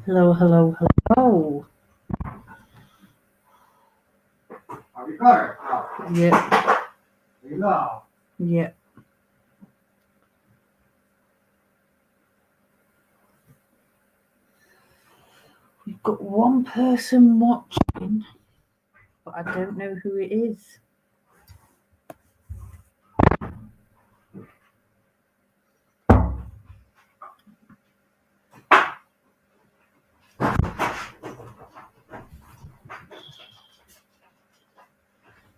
Hello, hello, hello. Have you got it? Oh, Yeah, you know. yeah. We've got one person watching, but I don't know who it is.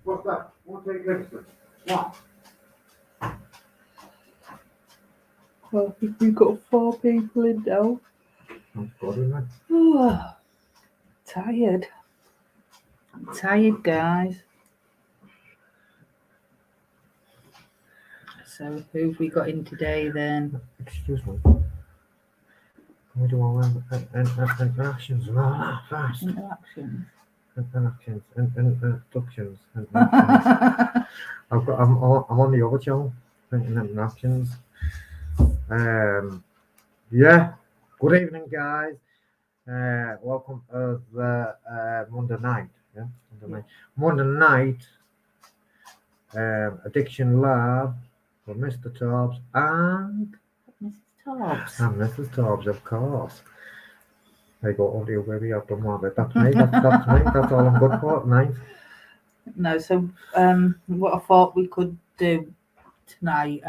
What's that? What's that next to? What? Well, I think we've got 4 people in now. That's good, isn't it? Oh, tired. I'm tired, guys. So, who have we got in today then? Excuse me. We do all and actions and all that first. Interactions. And actions and introductions and actions. I'm on the other channel. And actions. Yeah. Good evening, guys. Welcome to the Monday night. Yeah. Monday night. Addiction Lab for Mr. Tobbs and Mrs. Tobbs. Mrs. Tobbs, of course. They got audio baby, I've done one bit. That's me, that's me, that's all I'm good for. Nice. No, so what I thought we could do tonight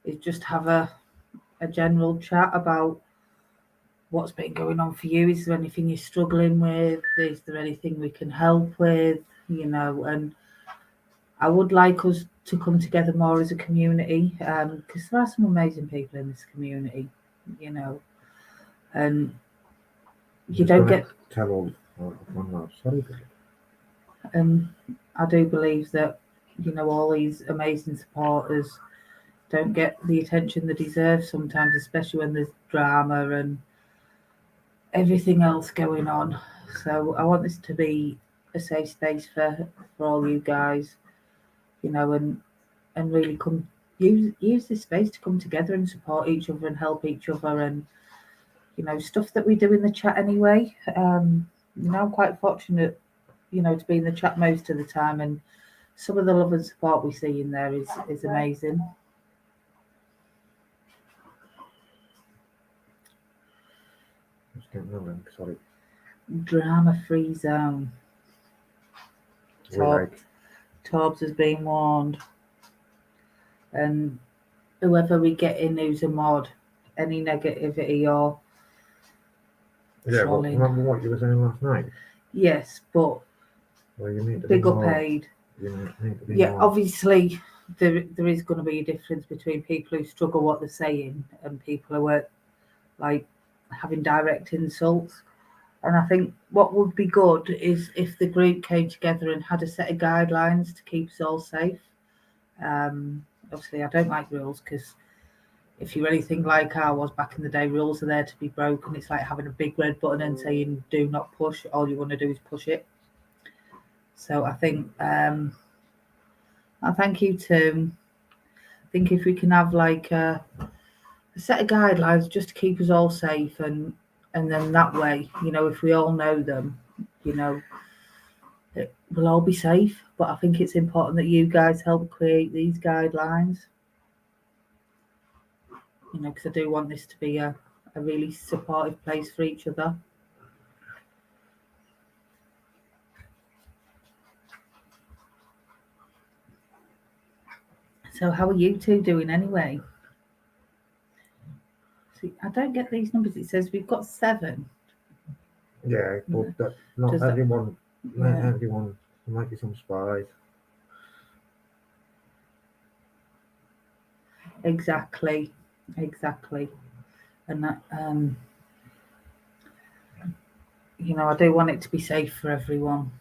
is just have a general chat about what's been going on for you. Is there anything you're struggling with? Is there anything we can help with? And I would like us to come together more as a community because there are some amazing people in this community, you know, and you don't get. Tell all one love. Sorry, And I do believe that all these amazing supporters don't get the attention they deserve sometimes, especially when there's drama and everything else going on. So I want this to be a safe space for all you guys, and really come use this space to come together and support each other and help each other and stuff that we do in the chat anyway. I'm quite fortunate, to be in the chat most of the time, and some of the love and support we see in there is amazing. just getting the link, sorry. Drama free zone. We like. Torbs has been warned. And whoever we get in who's a mod, any negativity or Yeah, well, trolling. remember what you were saying last night? Yes, but Well, you need to big be up more. paid. You need to be Yeah, more. obviously there is going to be a difference between people who struggle what they're saying and people who are like having direct insults. And I think what would be good is if the group came together and had a set of guidelines to keep us all safe. Obviously, I don't like rules because if you're anything like I was back in the day, rules are there to be broken. It's like having a big red button and saying do not push. All you want to do is push it. So I think I thank you too. I think if we can have like a set of guidelines just to keep us all safe and then that way, if we all know them, we'll all be safe. But I think it's important that you guys help create these guidelines. Because I do want this to be a really supportive place for each other. So how are you two doing anyway? See, I don't get these numbers. It says we've got 7. Yeah, but not Does that- everyone. Not Yeah. everyone. There might be some spies. Exactly. And that I do want it to be safe for everyone.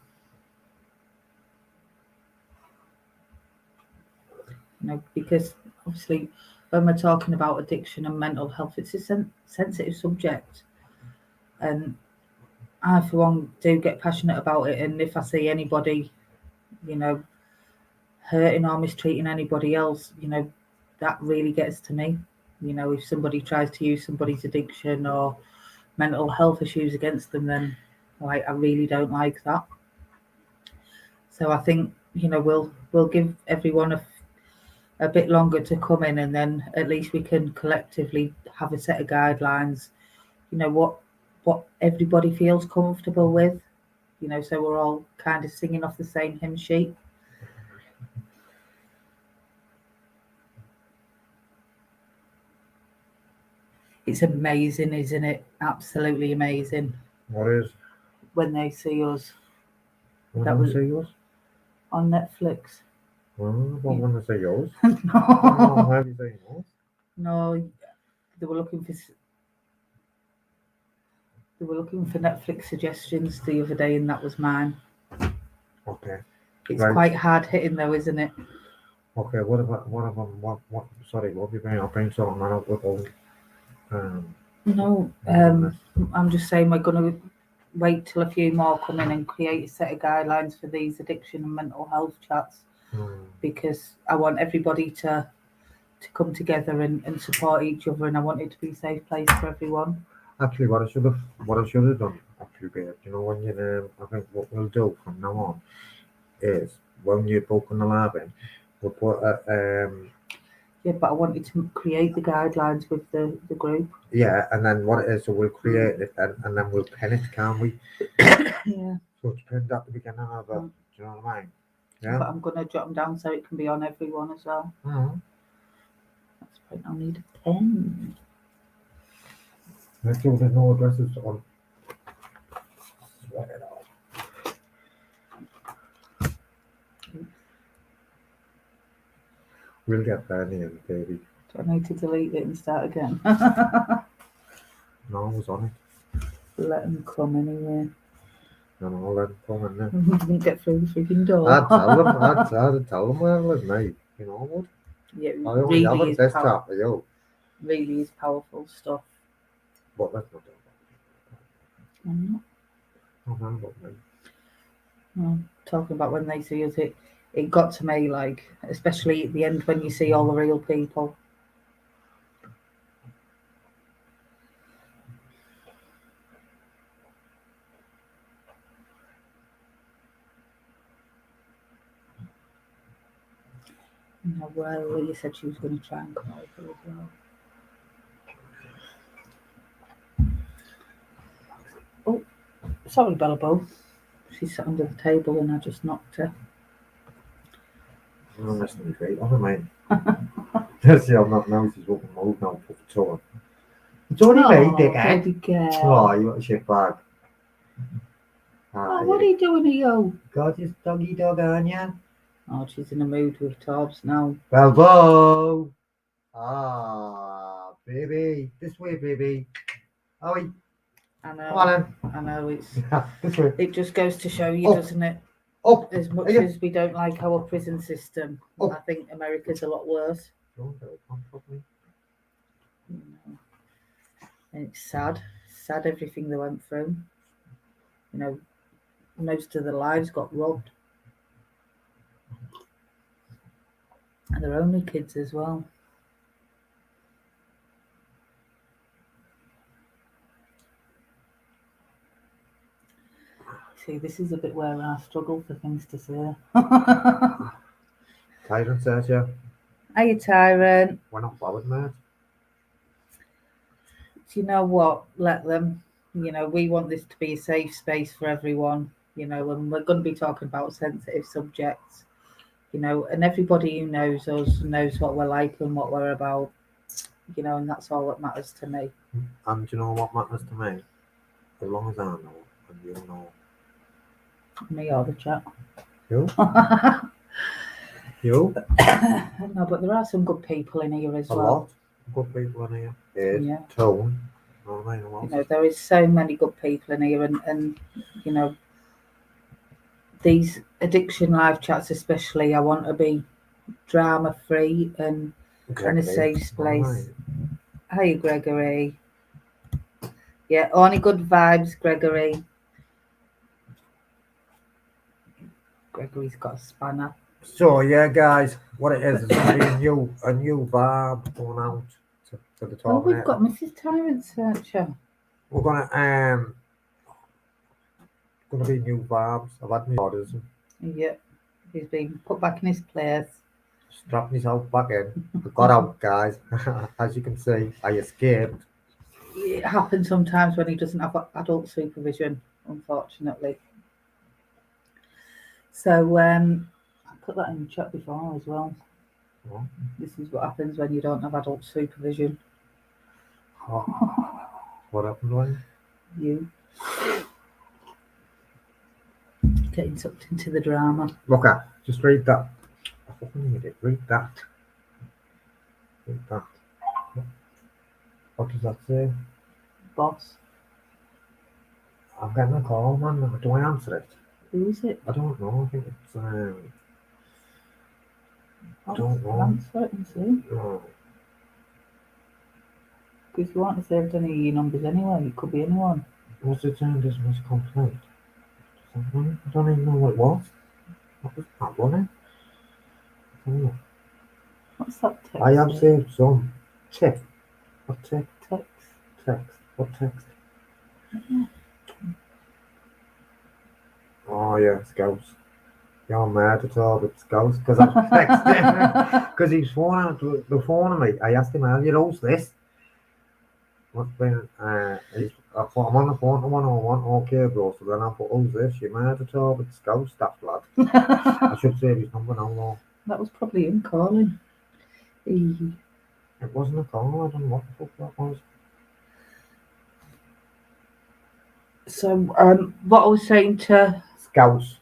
Because obviously when we're talking about addiction and mental health, it's a sensitive subject. And I, for one, do get passionate about it. And if I see anybody, hurting or mistreating anybody else, that really gets to me. If somebody tries to use somebody's addiction or mental health issues against them, then like I really don't like that. So I think we'll give everyone a bit longer to come in, and then at least we can collectively have a set of guidelines. What everybody feels comfortable with. So we're all kind of singing off the same hymn sheet. It's amazing, isn't it? Absolutely amazing. What is? When They See Us. When That They was See Us? on Netflix. What When They See Yours? No, Why have you seen yours? no, they were looking for Netflix suggestions the other day, and that was mine. Okay. It's Right. quite hard hitting though, isn't it? Okay. What sorry, what have you been? I've been sorting that out with all. No, Mindfulness. I'm just saying we're going to wait till a few more come in and create a set of guidelines for these addiction and mental health chats, because I want everybody to come together and support each other, and I want it to be a safe place for everyone. Actually, what I should have done, actually, babe, when you I think what we'll do from now on is when you book an 11, we'll put Yeah, but I wanted to create the guidelines with the group. yeah, and then what it is, so we'll create it and then we'll pin it, can't we? Yeah. So it's pinned at the beginning of it. Do you know what I mean? Yeah. But I'm going to jot them down so it can be on everyone as well. Mm-hmm. That's right. I'll need a pen. Make sure there's no addresses on. Sweat it out. We'll get there in the end, baby. Do I need to delete it and start again? No, I was on it. Let them come anyway. No, let them come in there. Didn't get through the freaking door. I'd tell them where I live, mate. You know what? Yeah, it I only have really a is desktop for you. really is powerful stuff. But let's not do that. I'm not. Oh, no, but me. No, talking about When They See Us, it got to me, like, especially at the end when you see all the real people. Well, you said she was going to try and come over as well. Oh, sorry, Bella Bo. She's sat under the table and I just knocked her. I'm missing my feet. Oh, mate. See, I'm not now. She's walking move now. Put the toe on. It's only me, dickhead. Oh, you got a shit bag. Oh, what are you doing here? Gorgeous doggy dog, aren't you? Oh, she's in a mood with Torbs now. Bravo! Ah, baby. This way, baby. Oh, I know. come on in. I know, it's This way. it just goes to show you, doesn't it? Up. As much as we don't like our prison system, I think America's a lot worse. And it's sad everything they went through. Most of their lives got robbed. And they're only kids as well. See, this is a bit where I struggle for things to say. Tyrant says, yeah. Hiya, Tyrant. We're not bothered, mate. Do you know what? Let them. We want this to be a safe space for everyone, and we're going to be talking about sensitive subjects, and everybody who knows us knows what we're like and what we're about, and that's all that matters to me. And do you know what matters to me? As long as I know and you know. Me or the chat. You? You? No, but there are some good people in here as well. A lot of good people in here. Yeah. Tone. There is so many good people in here, and these addiction live chats especially, I want to be drama free and a safe place. Hi, Gregory. Yeah, only good vibes, Gregory. Gregory's got a spanner. So yeah, guys, what it is going to be a new vibe going out to the top. Oh, we've got Mrs. Tyrant Searcher. We're gonna be new vibes. I've had my orders, Yep, he's been put back in his place. strapped myself back in. I got out, guys. As you can see, I escaped. It happens sometimes when he doesn't have adult supervision, unfortunately. So I put that in the chat before as well. Oh, This is what happens when you don't have adult supervision. what happened, Wayne? You getting sucked into the drama. Look at, just read that. I fucking need it. Read that. Read that. What does that say? Boss. I'm getting a call, man. Do I answer it? Who is it? I don't know. I think it's. I don't know. Answer it and see. No. Because you aren't saved any of your numbers anyway. It could be anyone. What's it saying? This was complaint. I don't even know what it was. What was that, wasn't it? Oh. What's that text? I have saved some. Tip. What tip? Text. Text. What text? Oh yeah, Scouts. You're mad at all with Scouts because I texted him because he's phoning the phone of me. I asked him earlier, who's this? What's been? I thought I'm on the phone to 101. Okay, bro. So then I thought, who's this? You're mad at all with Scouts, that lad. I should save his number now, though. That was probably him calling. It wasn't a call. I don't know what the fuck that was. So what I was saying to Scouts.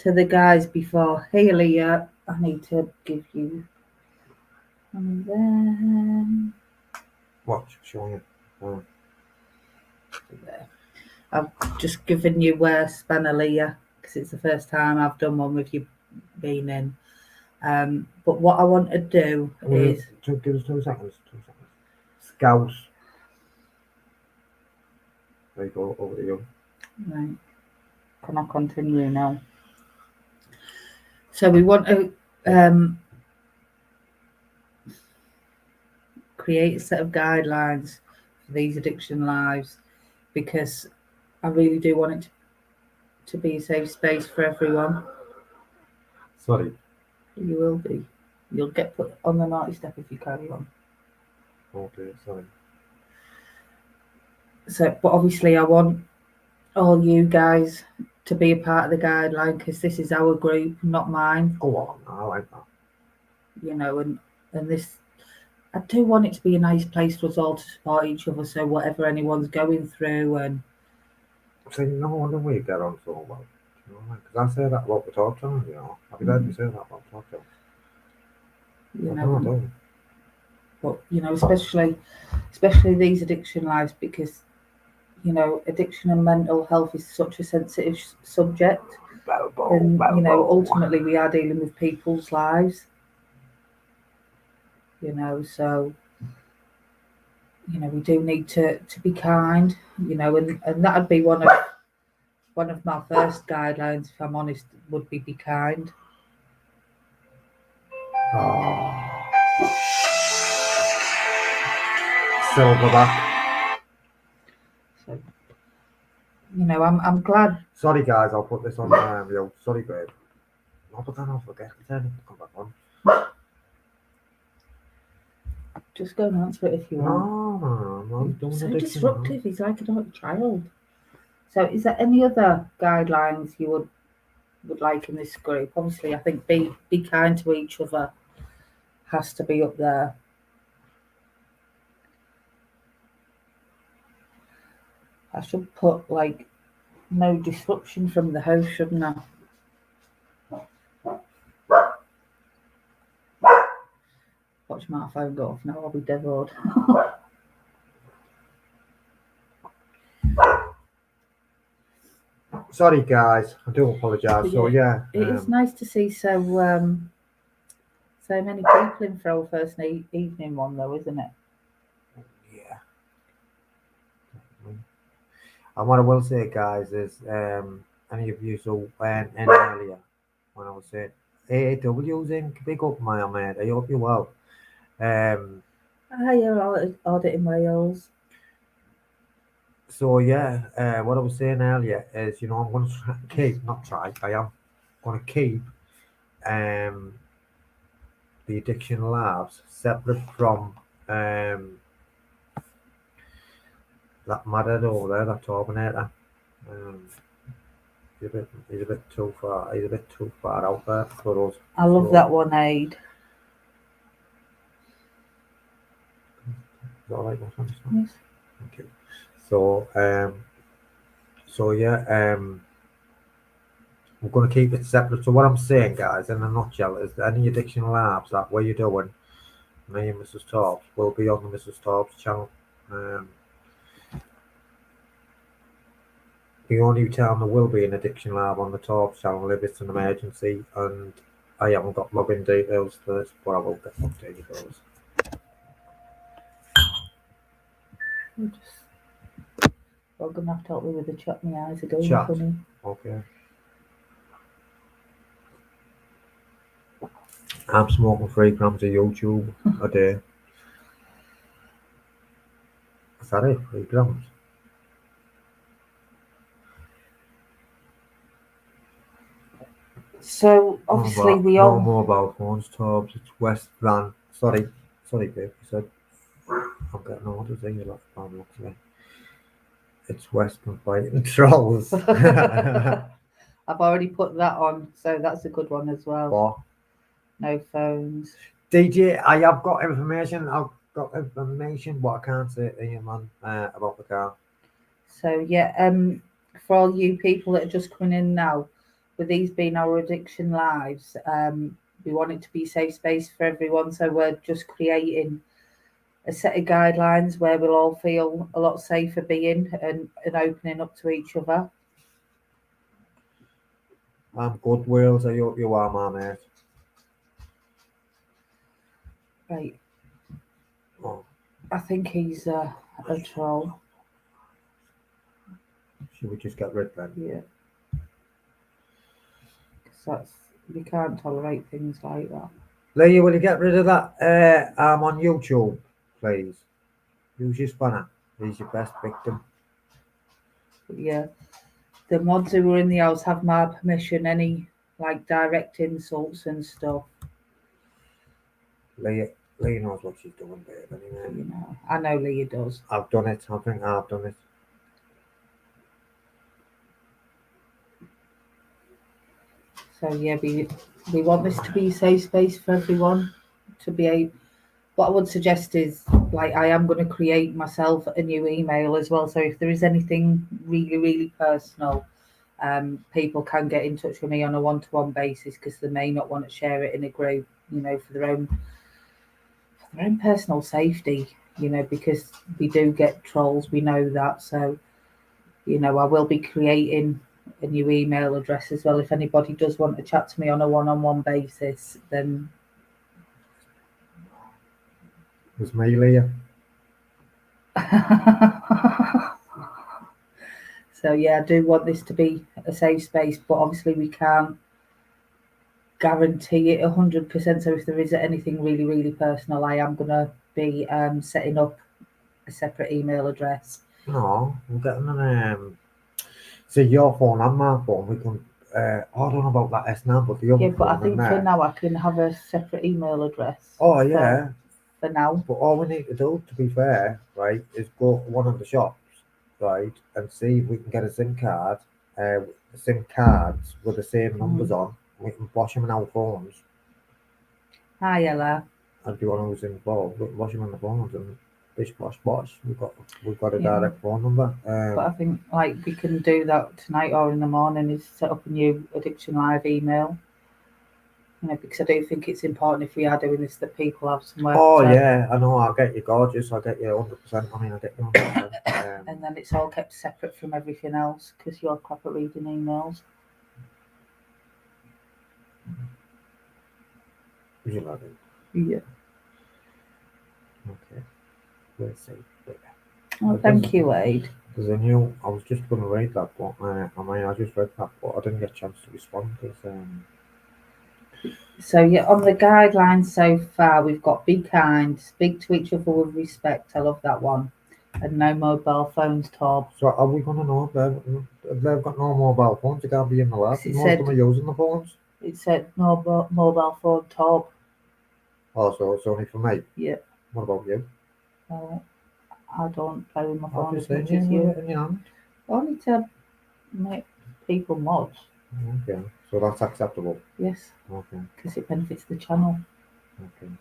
the guys before, hey Leah, I need to give you, and then Watch, showing you. there. I've just given you Spanner Leah because it's the first time I've done one with you being in. But what I want to do is Give us 2 seconds. 2 seconds. Scouts. There you go, over to you. right. Can I continue now? So we want to create a set of guidelines for these addiction lives because I really do want it to be a safe space for everyone. Sorry. You will be. You'll get put on the naughty step if you carry on. Okay, sorry. So, but obviously I want all you guys to be a part of the guideline because this is our group, not mine. Go on, I like that. You know, and this, I do want it to be a nice place for us all to support each other. So whatever anyone's going through, and See, no wonder we get on so well. You know, because I say that about the talk time, you know. Have you heard me say that about the talk time? you I know, don't. but you know, especially these addiction lives because you know, addiction and mental health is such a sensitive subject, and you know, ultimately we are dealing with people's lives. You know, so you know we do need to be kind. You know, and that'd be one of my first guidelines, if I'm honest, would be kind. Oh. Silverback. So you know, I'm glad. Sorry, guys, I'll put this on yo. Sorry, babe. No, but then I'll forget. Then come back on. Just go and answer it if you want. No, I'm doing So addiction. disruptive. He's like a child. So, is there any other guidelines you would like in this group? Obviously, I think be kind to each other has to be up there. I should put like no disruption from the host, shouldn't I? Watch my phone go off now. I'll be devoured. Sorry, guys. I do apologise. So yeah, it is nice to see so many people in for our first evening one, though, isn't it? Yeah. And what I will say, guys, is any of you so went in earlier when I was saying AAW's in, big up my man. I hope you're well. Hiya, audit in Wales. So yeah, what I was saying earlier is, I'm going to keep, not try, I am going to keep um, the addiction labs separate from that madhead over there, that Turbinator. Um, he's a bit too far. He's a bit too far out there for us. I love So, that one, Aid. is that all right? Yes. Thank you. So, so yeah, we're going to keep it separate. So what I'm saying, guys, in a nutshell, is that any addiction labs that what you're doing, me and Mrs. Tobbs will be on the Mrs. Tobbs channel. Um, the only time there will be an addiction lab on the Tobbs channel if it's an emergency, and I haven't got login details for this, but I will get updated those. We're gonna have to help me with the chat. My eyes are going Chat. funny. Okay. I'm smoking 3 grams of YouTube a day. Is that it? 3 grams? So obviously we No all. mobile phones, Tobbs. It's West Van. Sorry, babe. You said I'm getting orders here. Like, looks like it's Western fighting trolls. I've already put that on, so that's a good one as well. What? No phones. DJ, I have got information. I've got information, but I can't say it to you, man, about the car. So yeah, for all you people that are just coming in now, with these being our addiction lives, we want it to be a safe space for everyone. So we're just creating a set of guidelines where we'll all feel a lot safer being and opening up to each other. I'm good, Wales. I hope you are, my mate. Right. Oh, I think he's a troll. should we just get rid then? Yeah. Because we can't tolerate things like that. Lee, will you get rid of that? I'm on YouTube, please. Use your spanner. He's your best victim. But yeah. The mods who were in the house have my permission, any like direct insults and stuff. Lee knows what she's doing, babe, anyway. I know Leah does. I've done it. I think I've done it. So yeah, we want this to be a safe space for everyone to be able. What I would suggest is, like, I am going to create myself a new email as well. So if there is anything really, really personal, people can get in touch with me on a one-to-one basis because they may not want to share it in a group, for their own personal safety, because we do get trolls, we know that. So, I will be creating a new email address as well. If anybody does want to chat to me on a one-on-one basis, then It's me, Leah. So yeah, I do want this to be a safe space, but obviously we can't guarantee it 100%. So if there is anything really, really personal, I am gonna be setting up a separate email address. No, I'm getting an see your phone and my phone. We can. I don't know about that S9, but the other Yeah, but I phone think in for there. now I can have a separate email address. Oh yeah. For now. But all we need to do, to be fair, right, is go to one of the shops, right, and see if we can get a SIM card, SIM cards with the same numbers on. We can wash them in our phones. Hi, Ella. And if you want who's involved, we can wash them in the phones and bish bosh bosh. We've got a direct phone number. But I think like we can do that tonight or in the morning is set up a new Addiction Live email. Because I do think it's important if we are doing this that people have somewhere. Oh yeah, I know. I'll get you gorgeous. I'll get you 100%. I mean, I'll get you 100%. And then it's all kept separate from everything else because you're crap at reading emails. Would you like it? Yeah. Okay. Let's see. Oh, thank you, Wade. There's a new. I was just going to read that, but I just read that, but I didn't get a chance to respond because. So yeah, on the guidelines so far, we've got be kind, speak to each other with respect. I love that one. And no mobile phones, Tom. So are we going to know if they've got no mobile phones? They can't be in the lab. 'Cause it Most of them are said using the phones. it said no mobile phone, Tom. Oh, so it's only for me. Yeah. What about you? Well, I don't play with my I've phone just as seen much you as with you. it in your hand. Only to make people mods. Okay, so that's acceptable. Yes, Okay, because it benefits the channel. okay.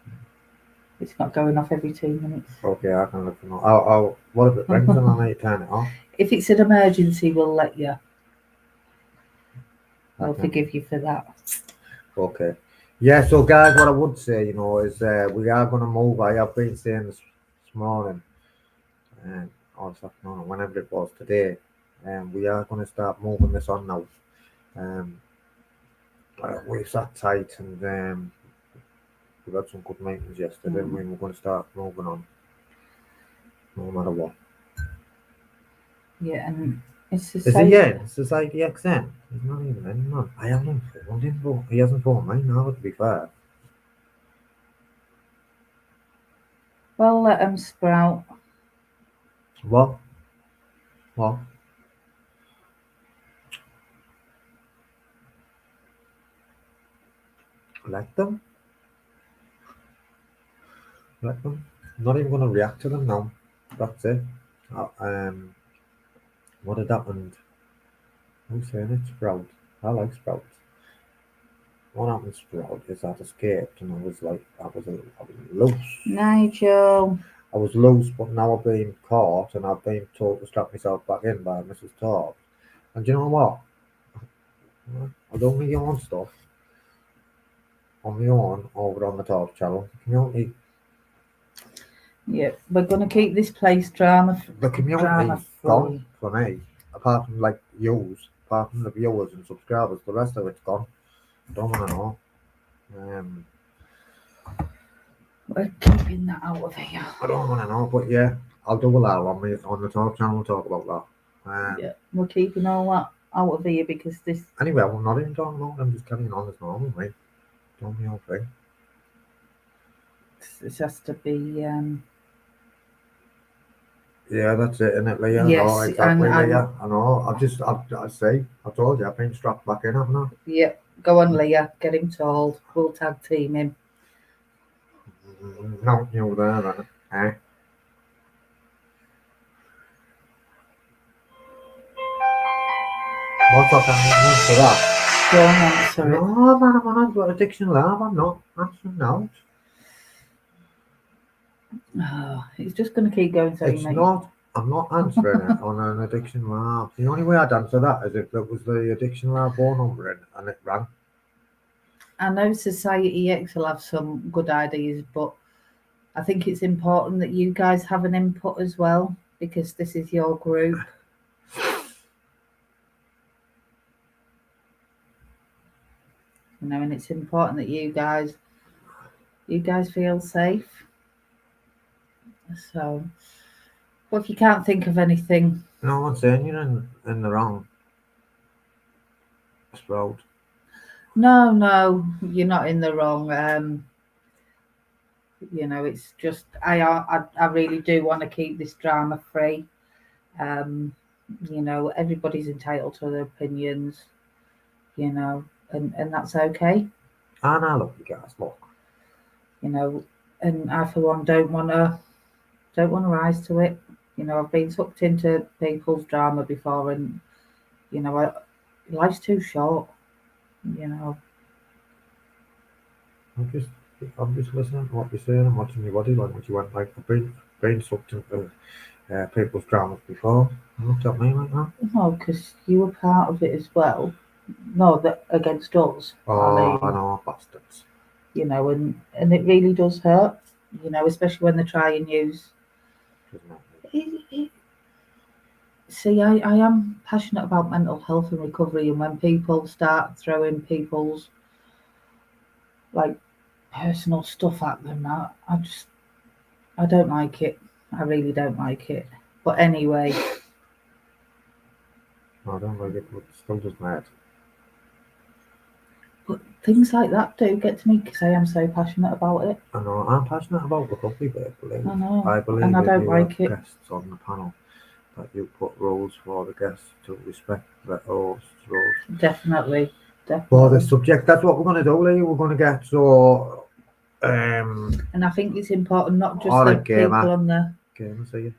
It's not going off every 2 minutes. Okay, I can look for now. What if it rings and I need to turn it off? If it's an emergency, we'll let you. We'll Okay. forgive you for that. Okay. Yeah, so guys, what I would say, is we are going to move. I have been saying this morning, and also, no, whenever it was today, and we are going to start moving this on now. Um, we sat tight and we had some good meetings yesterday, and we're going to start moving on, no matter what. Yeah, and it's the Is he same. in? Society XN? He's not even in, man. I haven't phoned him, but he hasn't phoned me now, to be fair. Well, let them sprout. What? What? Let them? Let them? I'm not even going to react to them now. That's it. Um, what had happened? Who's saying it? Sprout. I like Sprout. What happened, Sprout, is I'd escaped and I was like, I was loose. Nigel. I was loose, but now I've been caught and I've been told to strap myself back in by Mrs. Torp. And do you know what? I do my own stuff on my own over on the Torp channel. The community, Yeah, we're going to keep this place drama community's gone free. for me. Apart from like views, apart from the viewers and subscribers, the rest of it's gone. Don't want to know. Um, We're keeping that out of here. I don't want to know, but yeah, I'll do a lot on the Torp channel. We'll talk about that. Yeah, we're keeping all that out of here because this. Anyway, I'm not even talking about them. Just carrying on as normal, mate. Doing my own thing. This has to be. Yeah, that's it, innit, Leah? Yes, No, exactly, and Leah. I know. I say, I told you, I've been strapped back in, haven't I? yeah, go on, Leah. Get him told. We'll tag team him. No, you there, then. Eh? What's up, Annie? For that? Don't answer it. No, man, I'm on about Addiction Lab. I'm not answering now. Oh, it's just going to keep going. So It's you make. not. I'm not answering it on an Addiction Lab. The only way I'd answer that is if it was the Addiction Lab phone number in and it rang. I know Society X will have some good ideas, but I think it's important that you guys have an input as well because this is your group. And it's important that you guys feel safe. So, well, if you can't think of anything, No one's saying you're in the wrong. Sprout. no, you're not in the wrong. It's just I really do want to keep this drama free. Everybody's entitled to their opinions. And that's okay. And I love you guys. Look. And I for one don't want to rise to it. I've been sucked into people's drama before, and life's too short. I'm just listening to what you're saying and watching your body language. You went like, I've been sucked into people's dramas before. You looked at me like that. No, because you were part of it as well. No, that against us. Oh, I know, bastards. And it really does hurt. Especially when they try and use. See, I am passionate about mental health and recovery, and when people start throwing people's like personal stuff at them, I don't like it. I really don't like it. But anyway. No, I don't like it, but it still does mad. But things like that do get to me because I am so passionate about it. I know I'm passionate about recovery, but I know, I and believe I if don't you have like it. guests on the panel, that you put rules for the guests to respect the host's rules. Definitely, For the definitely. subject, that's what we're going to do, Lee. We're going to get so. And I think it's important not just All the right, people gamer. on the. Gamer, see you.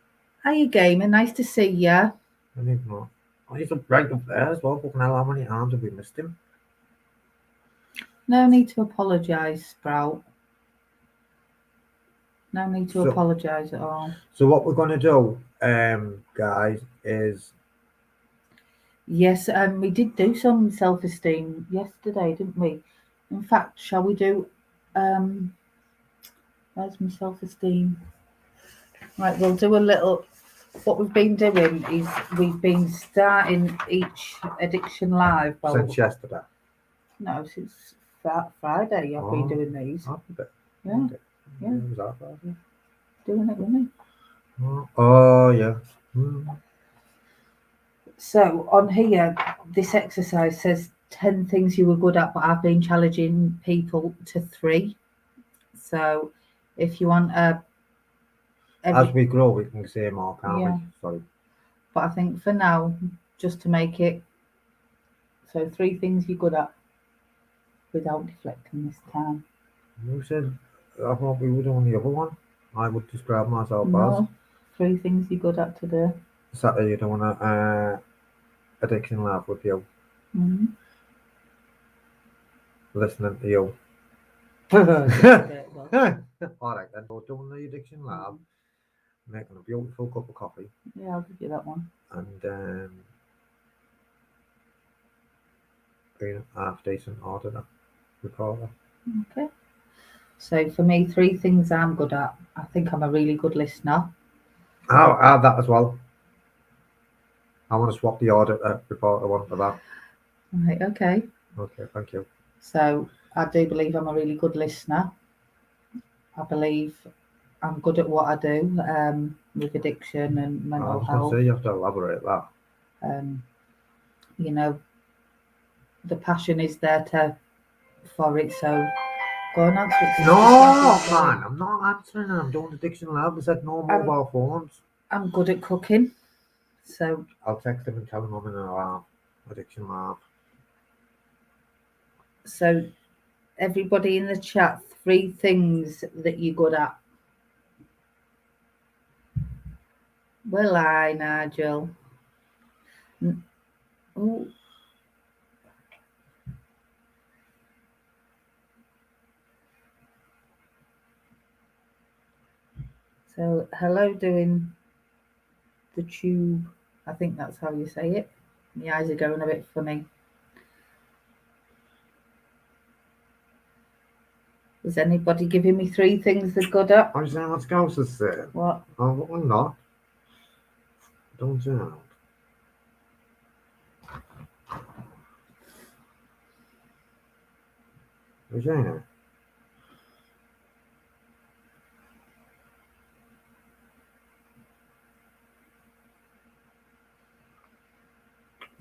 Are you gamer? Nice to see ya. I think not. Oh, he's up right up there as well. Fucking hell, how many arms have we missed him? No need to apologise, Sprout. No need to So, apologise at all. so what we're going to do, guys, is Yes, we did do some self-esteem yesterday, didn't we? In fact, shall we do? Um, where's my self-esteem? Right, we'll do a little. What we've been doing is we've been starting each addiction live. Well, since yesterday. no, since Friday I've been Oh, doing these. half a bit. Yeah, Okay. yeah, Was that bad? doing it with me. Oh, yeah. Hmm. So on here, this exercise says 10 things you were good at, but I've been challenging people to 3. So if you want As we grow, we can say more, can't we? yeah, Sorry. but I think for now, just to make it so 3 things you're good at without deflecting this time. You said, I thought we were doing the other one. I would describe myself as No, 3 things you're good at today. Saturday doing a addiction lab with you, Mm-hmm. listening to you. Well, Alright then, we're doing the addiction lab, making a beautiful cup of coffee, yeah, I'll give you that one. and being a half decent auditor, recorder. Okay. So for me, 3 things I'm good at. I think I'm a really good listener. I'll add that as well. I want to swap the auditor reporter one for that. Right, okay. Okay, thank you. So I do believe I'm a really good listener. I believe I'm good at what I do with addiction and I mental was going to health. say you have to elaborate that. Um, you know, the passion is there for it. So go and answer it. 'Cause No, it's just like man, I'm not answering. I'm doing addiction lab. They said no I'm, mobile phones. I'm good at cooking. So I'll text them and tell them I'm in a lab, addiction lab. so everybody in the chat, 3 things that you're good at. Will I, Nigel? Oh, so hello, doing the tube. I think that's how you say it. My eyes are going a bit funny. Is anybody giving me 3 things they're good at? I'm saying what Scouse is saying. What? Oh, I'm not. Don't sound. Regina.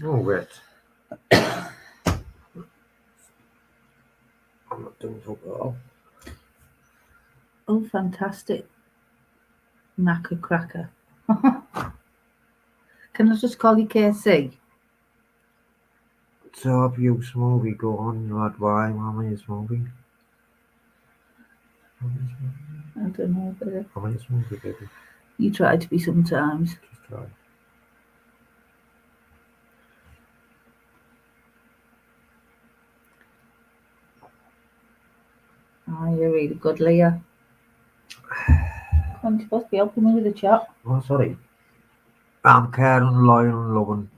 Oh, wait. I'm not doing so well. Oh, fantastic. Knacker cracker. Can I just call you KC? Top you smoothie, go on, you had why, mama, you smoothie. I don't know, but How many smoothie, baby? you try to be sometimes. Just try. Oh, you're really good, Leah. Come on, you're supposed to be helping me with the chat. Oh, sorry. I'm caring, loyal, and loving.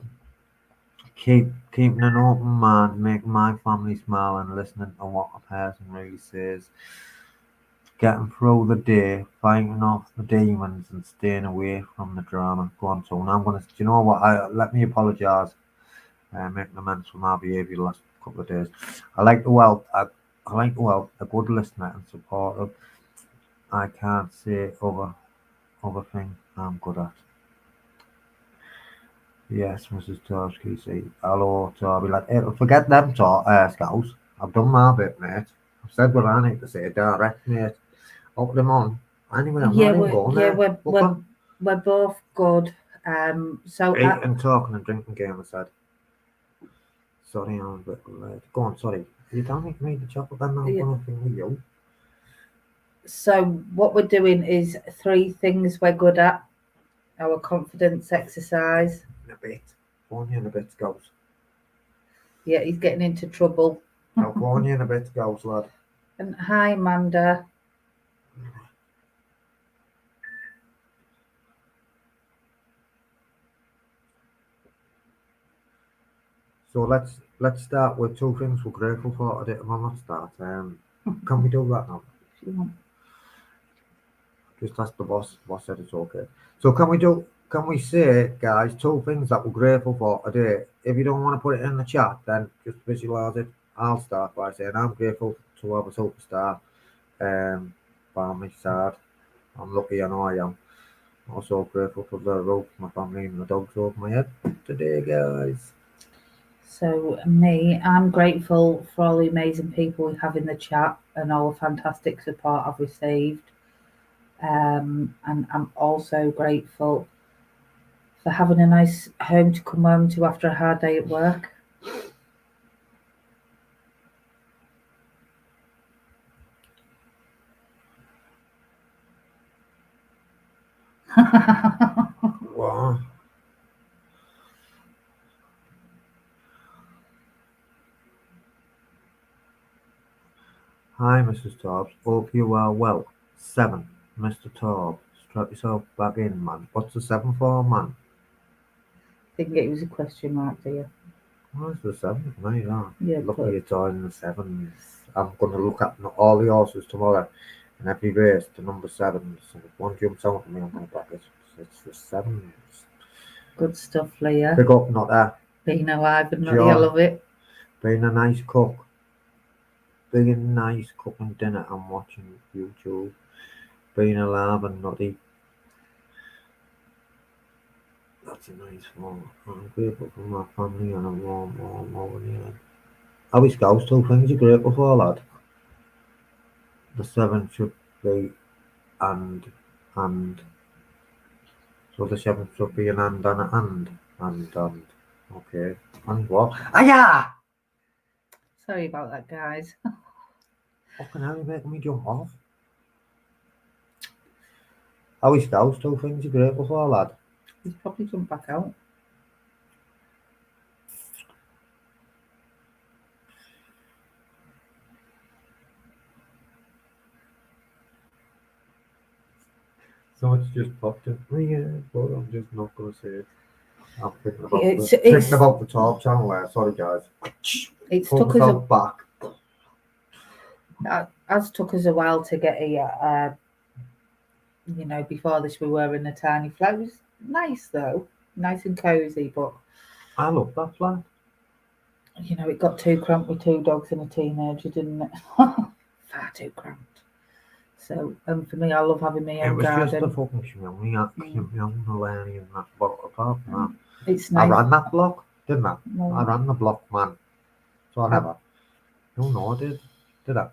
Keeping an open mind, making my family smile, and listening to what a person really says. Getting through the day, fighting off the demons, and staying away from the drama. Go on, so now I'm gonna. Do you know what? Let me apologise. Making amends for my behaviour the last couple of days. I like to help. I like to help. A good listener and supportive. I can't say other thing I'm good at. Yes, Mrs. Torsky, say hello, Toby. Like, forget them, Scouts. I've done my bit, mate. I've said what I need to say, direct, mate. Up them on. Anyway, I'm not even going there. We're both good. So eating, talking, and drinking game, I said. Sorry, I'm a bit late. Go on, sorry. You don't need me to chop up and I'm going to think with you. So what we're doing is 3 things we're good at. Our confidence exercise. In a bit. Warn you in a bit, goes. Yeah, he's getting into trouble. I'll warn you in a bit, goes, lad. And hi, Amanda. So let's start with 2 things we're grateful for today. Well, not start. Can we do that now? If you want. Just ask the boss. Boss said it's okay. So can we say, guys, 2 things that we're grateful for today? If you don't want to put it in the chat, then just visualize it. I'll start by saying I'm grateful to have a superstar by my side. I'm lucky, I know I am. Also grateful for the roof my family and the dogs over my head today, guys. So me, I'm grateful for all the amazing people we have in the chat and all the fantastic support I've received. And I'm also grateful for having a nice home to come home to after a hard day at work. Wow. Hi, Mrs. Tobbs. Hope you are well. 7. Mr. Tobbs. Strap yourself back in, man. What's the 7 for, man? I think it was a question mark, dear. Where's the 7? No, you don't. Yeah, Look but at your time in the 7s. I'm going to look at all the horses tomorrow. And every race, the number 7s. And if one jumps out at me, I'm going to back it. It's the 7s. good stuff, Leah. Pick up, not that. Being alive and not John. I love it. Being a nice cook. Being nice cooking dinner and watching YouTube. Being alive and not eat. That's a nice one. I'm grateful for my family and a warm over here. How is Scouse 2 things you're grateful for, lad? The 7 should be and. So the 7 should be an and and. Okay. And what? Ah, yeah! Sorry about that, guys. Fucking hell, you're making me jump off. How is Scouse 2 things you're grateful for, lad? He's probably jumped back out. So it's just popped in me, but I'm just not going to say it. I'm thinking about, It's about the top channel there. Sorry, guys. It's Pull took myself back. Has took us a while to get here. You know, before this we were in a tiny flat. It was nice though, nice and cosy, but I love that flat. you know, it got too cramped with 2 dogs and a teenager, didn't it? Far too cramped. So, for me, I love having my own garden. It was just a fucking communal and that, but apart from that, It's nice. I ran that block, didn't I? No. I ran the block, man. So I never. No, I did. Did I?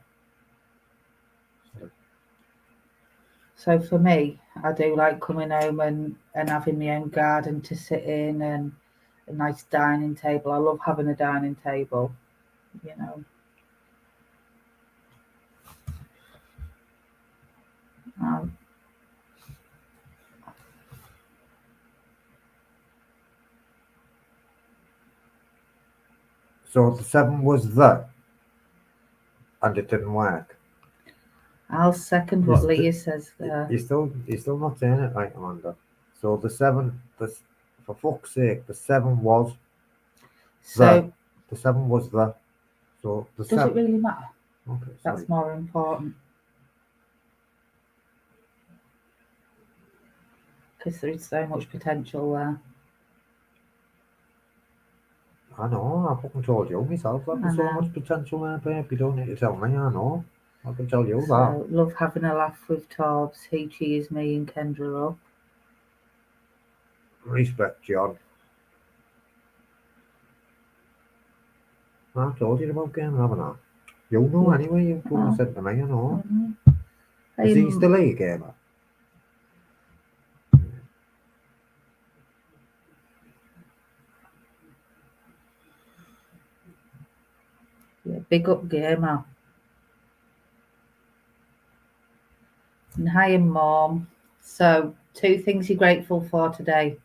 So for me, I do like coming home and having my own garden to sit in and a nice dining table. I love having a dining table, you know. So the 7 was the, and it didn't work. I'll second what Leah says there. You're still not saying it right, Amanda. So the 7, for fuck's sake, the 7 was so the 7 was the. So the does 7. it really matter? Okay, sorry. That's more important. Because there is so much potential there. I know, I fucking told you myself that there's so much potential there, babe. You don't need to tell me, I know. I can tell you that. Love having a laugh with Torbs. He cheers me and Kendra up. Respect, John. I told you about game, haven't I? You'll know Yeah. anyway. You've Oh. said to me, you know. Mhm. Is he still a gamer? Yeah, big up gamer. And hi, Mom. So, 2 things you're grateful for today.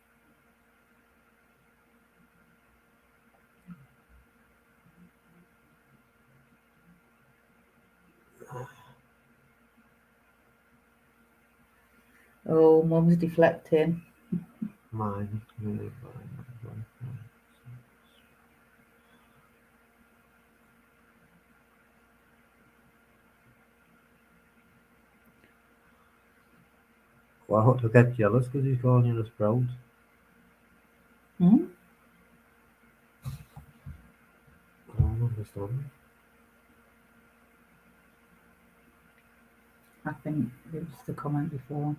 Oh, Mum's deflecting. Mine. Well, I hope to get jealous because he's calling you a sprout. Hmm? I don't understand. I think it was the comment before.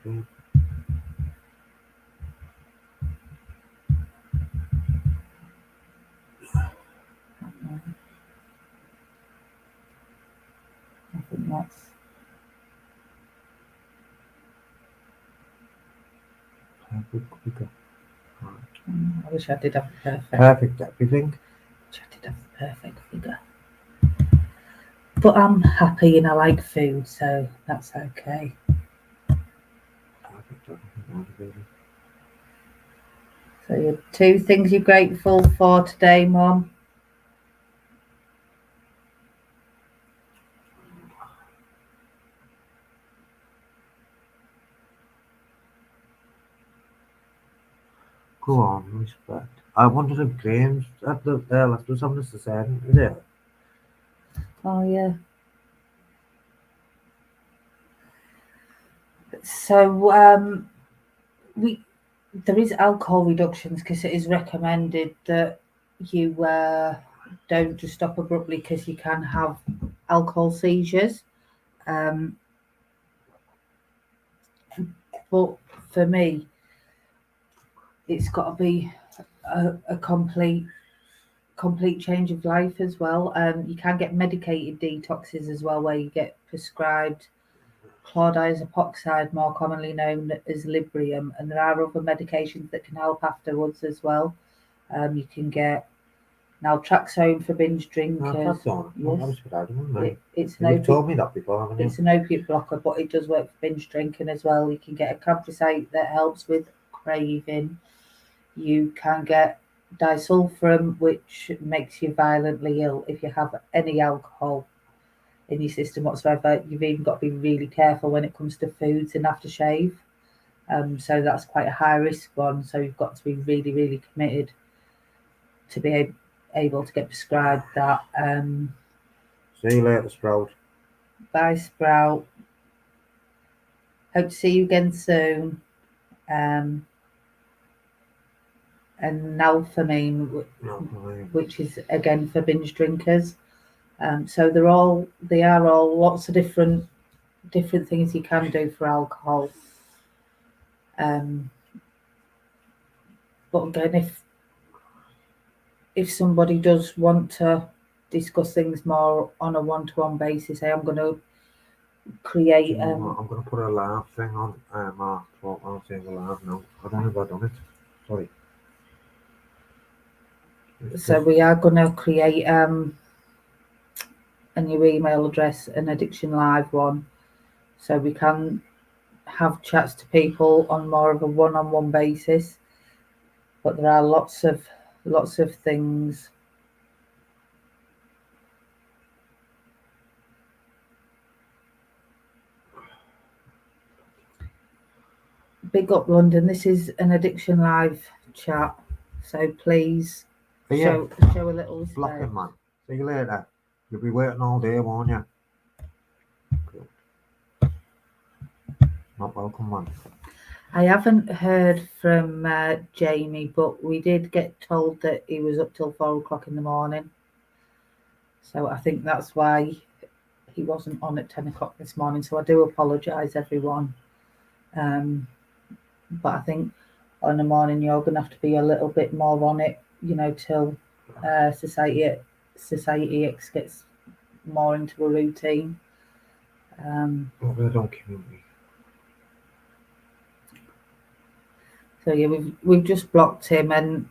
Okay. I think that's Perfect figure. I wish I did have the perfect. Perfect everything. Wish I did have the perfect figure. But I'm happy and I like food, so that's okay. Perfect everything. So, your 2 things you're grateful for today, Mum. Go on, respect. I wondered if Graham's at there left us something to say, is it? Oh yeah. So there is alcohol reductions because it is recommended that you don't just stop abruptly because you can have alcohol seizures. Um, but for me, it's got to be a complete change of life as well. You can get medicated detoxes as well, where you get prescribed chloride epoxide, more commonly known as Librium, and there are other medications that can help afterwards as well. You can get naltrexone for binge drinkers. That's on. Yes, I was without him, it's an You've told opiate. me that before, haven't you? It's an opiate blocker, but it does work for binge drinking as well. You can get a campsite that helps with craving. You can get disulfiram, which makes you violently ill if you have any alcohol in your system whatsoever. You've even got to be really careful when it comes to foods and aftershave. So that's quite a high risk one. So you've got to be really, really committed to be able to get prescribed that. See you later, Sprout. Bye, Sprout. Hope to see you again soon. Um, and nalphamine, which is again for binge drinkers. So they are all lots of different things you can do for alcohol. But again, if somebody does want to discuss things more on a one-to-one basis, I am going to create. I'm going to put a laugh thing on my throat. I'm saying a laugh now. I don't know if I've done it. Sorry. So we are going to create a new email address, an Addiction Live one, so we can have chats to people on more of a one-on-one basis. But there are lots of things. Big up London. This is an Addiction Live chat, so please show a little respect. Blocking, man. See you later. You'll be waiting all day, won't you? Not welcome, man. I haven't heard from Jamie, but we did get told that he was up till 4 o'clock in the morning. So I think that's why he wasn't on at 10 o'clock this morning. So I do apologise, everyone. But I think on the morning, you're going to have to be a little bit more on it, till society gets more into a routine. What I don't community. So yeah, we've just blocked him, and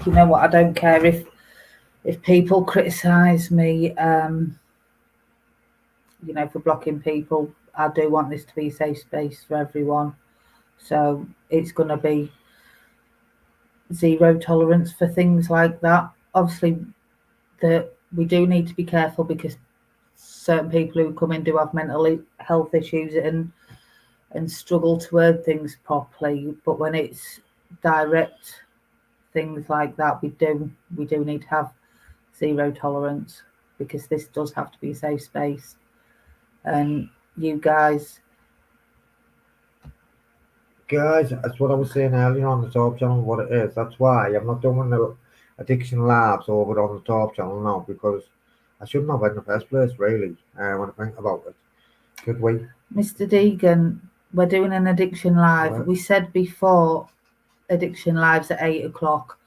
you know what? I don't care if people criticise me, for blocking people. I do want this to be a safe space for everyone. So it's going to be zero tolerance for things like that. Obviously, that we do need to be careful because certain people who come in do have mental health issues and struggle to word things properly. But when it's direct things like that, we do need to have zero tolerance because this does have to be a safe space. And you guys, that's what I was saying earlier on the top channel. What it is. That's why I'm not doing the addiction labs over on the top channel now because I shouldn't have in the first place. Really, when I think about it, should we? Mr. Deegan, we're doing an addiction live. What? We said before addiction lives at 8 o'clock.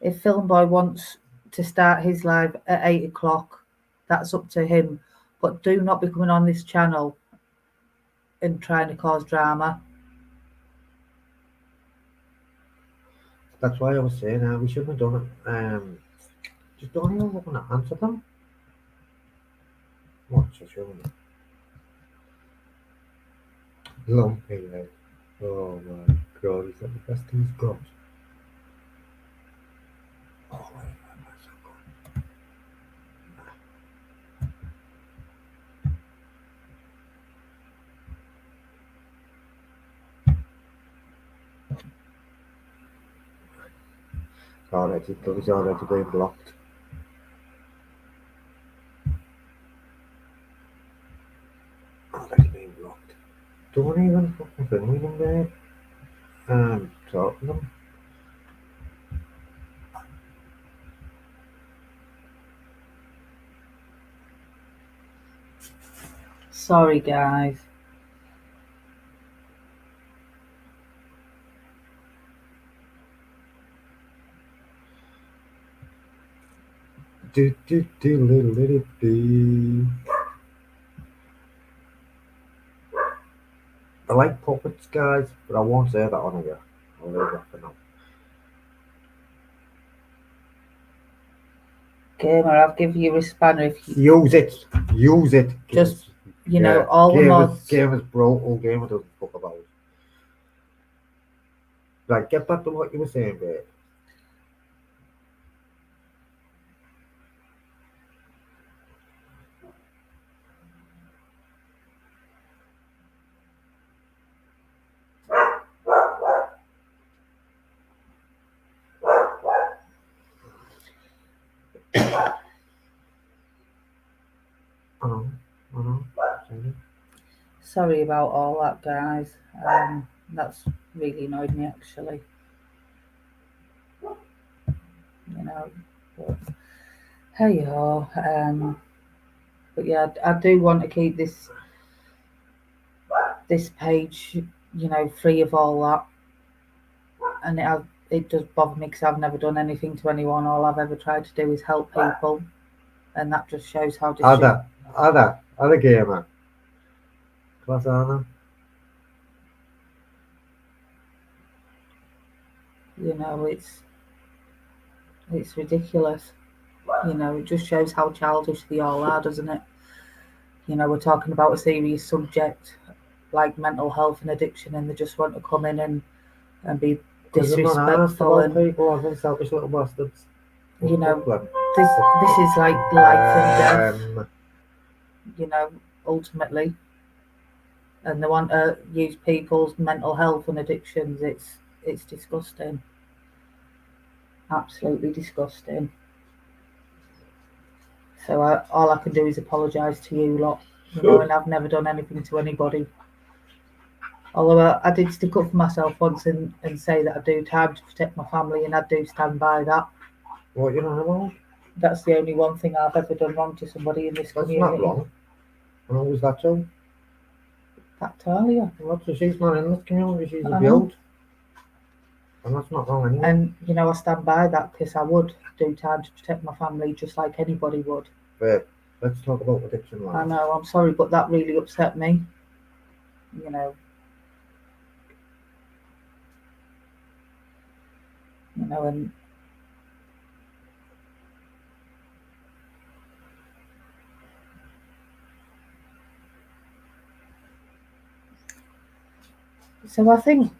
If Filmboy wants to start his live at 8 o'clock, that's up to him. But do not be coming on this channel and trying to cause drama. That's why I was saying we shouldn't have done it. Just don't even want to answer them. What's a show? Lumpy head. Oh my god, is that the best he's got? Oh wait, that's so good. He's already been blocked. Already been blocked. Don't even fucking film them there. Talk to them. Sorry, guys. Do. I like puppets, guys, but I won't say that on here. I'll leave that for now. Gamer, I'll give you a spanner if you Use it. Use it. just, all the mods. Game is broke. All game doesn't fuck about. Right, get back to what you were saying, babe. Sorry about all that, guys. That's really annoyed me, actually. But hey, but yeah, I do want to keep this page, free of all that. And it does bother me because I've never done anything to anyone. All I've ever tried to do is help people, and that just shows how Other gamer. Class Anna. It's ridiculous. It just shows how childish they all are, doesn't it? We're talking about a serious subject like mental health and addiction, and they just want to come in and be disrespectful and people are selfish little bastards. This is like life and death. Ultimately, and they want to use people's mental health and addictions. It's disgusting. Absolutely disgusting. So all I can do is apologise to you lot, and I've never done anything to anybody. Although I did stick up for myself once and say that I do time to protect my family, and I do stand by that. What you know about? That's the only one thing I've ever done wrong to somebody in this community. That's not wrong. And what was that too? That Talia. What? So she's not in this community, she's a build. And that's not wrong anyway. And, you know, I stand by that because I would do time to protect my family just like anybody would. But let's talk about addiction I now. know, I'm sorry, but that really upset me. You know, and so I think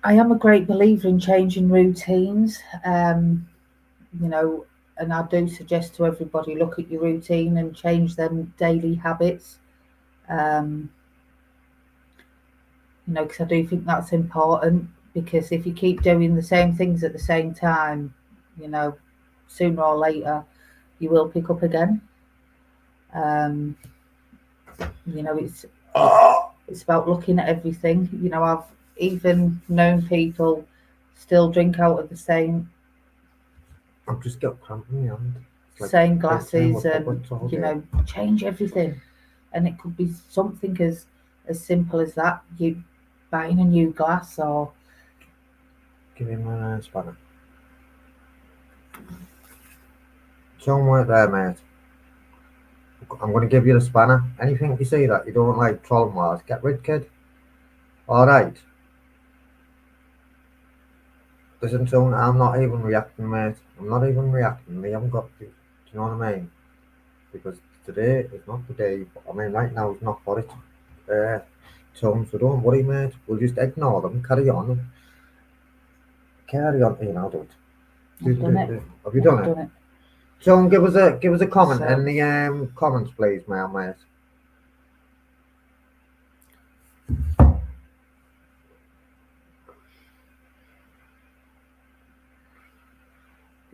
I am a great believer in changing routines. You know, and I do suggest to everybody look at your routine and change them daily habits. Um, you know, because I do think that's important. Because if you keep doing the same things at the same time, you know, sooner or later you will pick up again. Um, you know, it's about looking at everything. You know, I've even known people still drink out of the I've just got cramp in my hand. It's like same been playing glasses with and, puppets all you day. know, change everything. And it could be something as simple as that. You buying a new glass or Give him a spanner. Show him right there, mate. I'm going to give you the spanner. Anything you see that you don't like trolling wise, get rid, kid. Alright. Listen, son, I'm not even reacting, mate. I'm not even reacting. They haven't got to. Do you know what I mean? Because today is not the day. I mean, right now it's not for it. So don't worry, mate. We'll just ignore them. Carry on. Carry on. You know, don't. I've done it. Have you done I've it? done it. John, give us a comment So- in the comments, please, mate.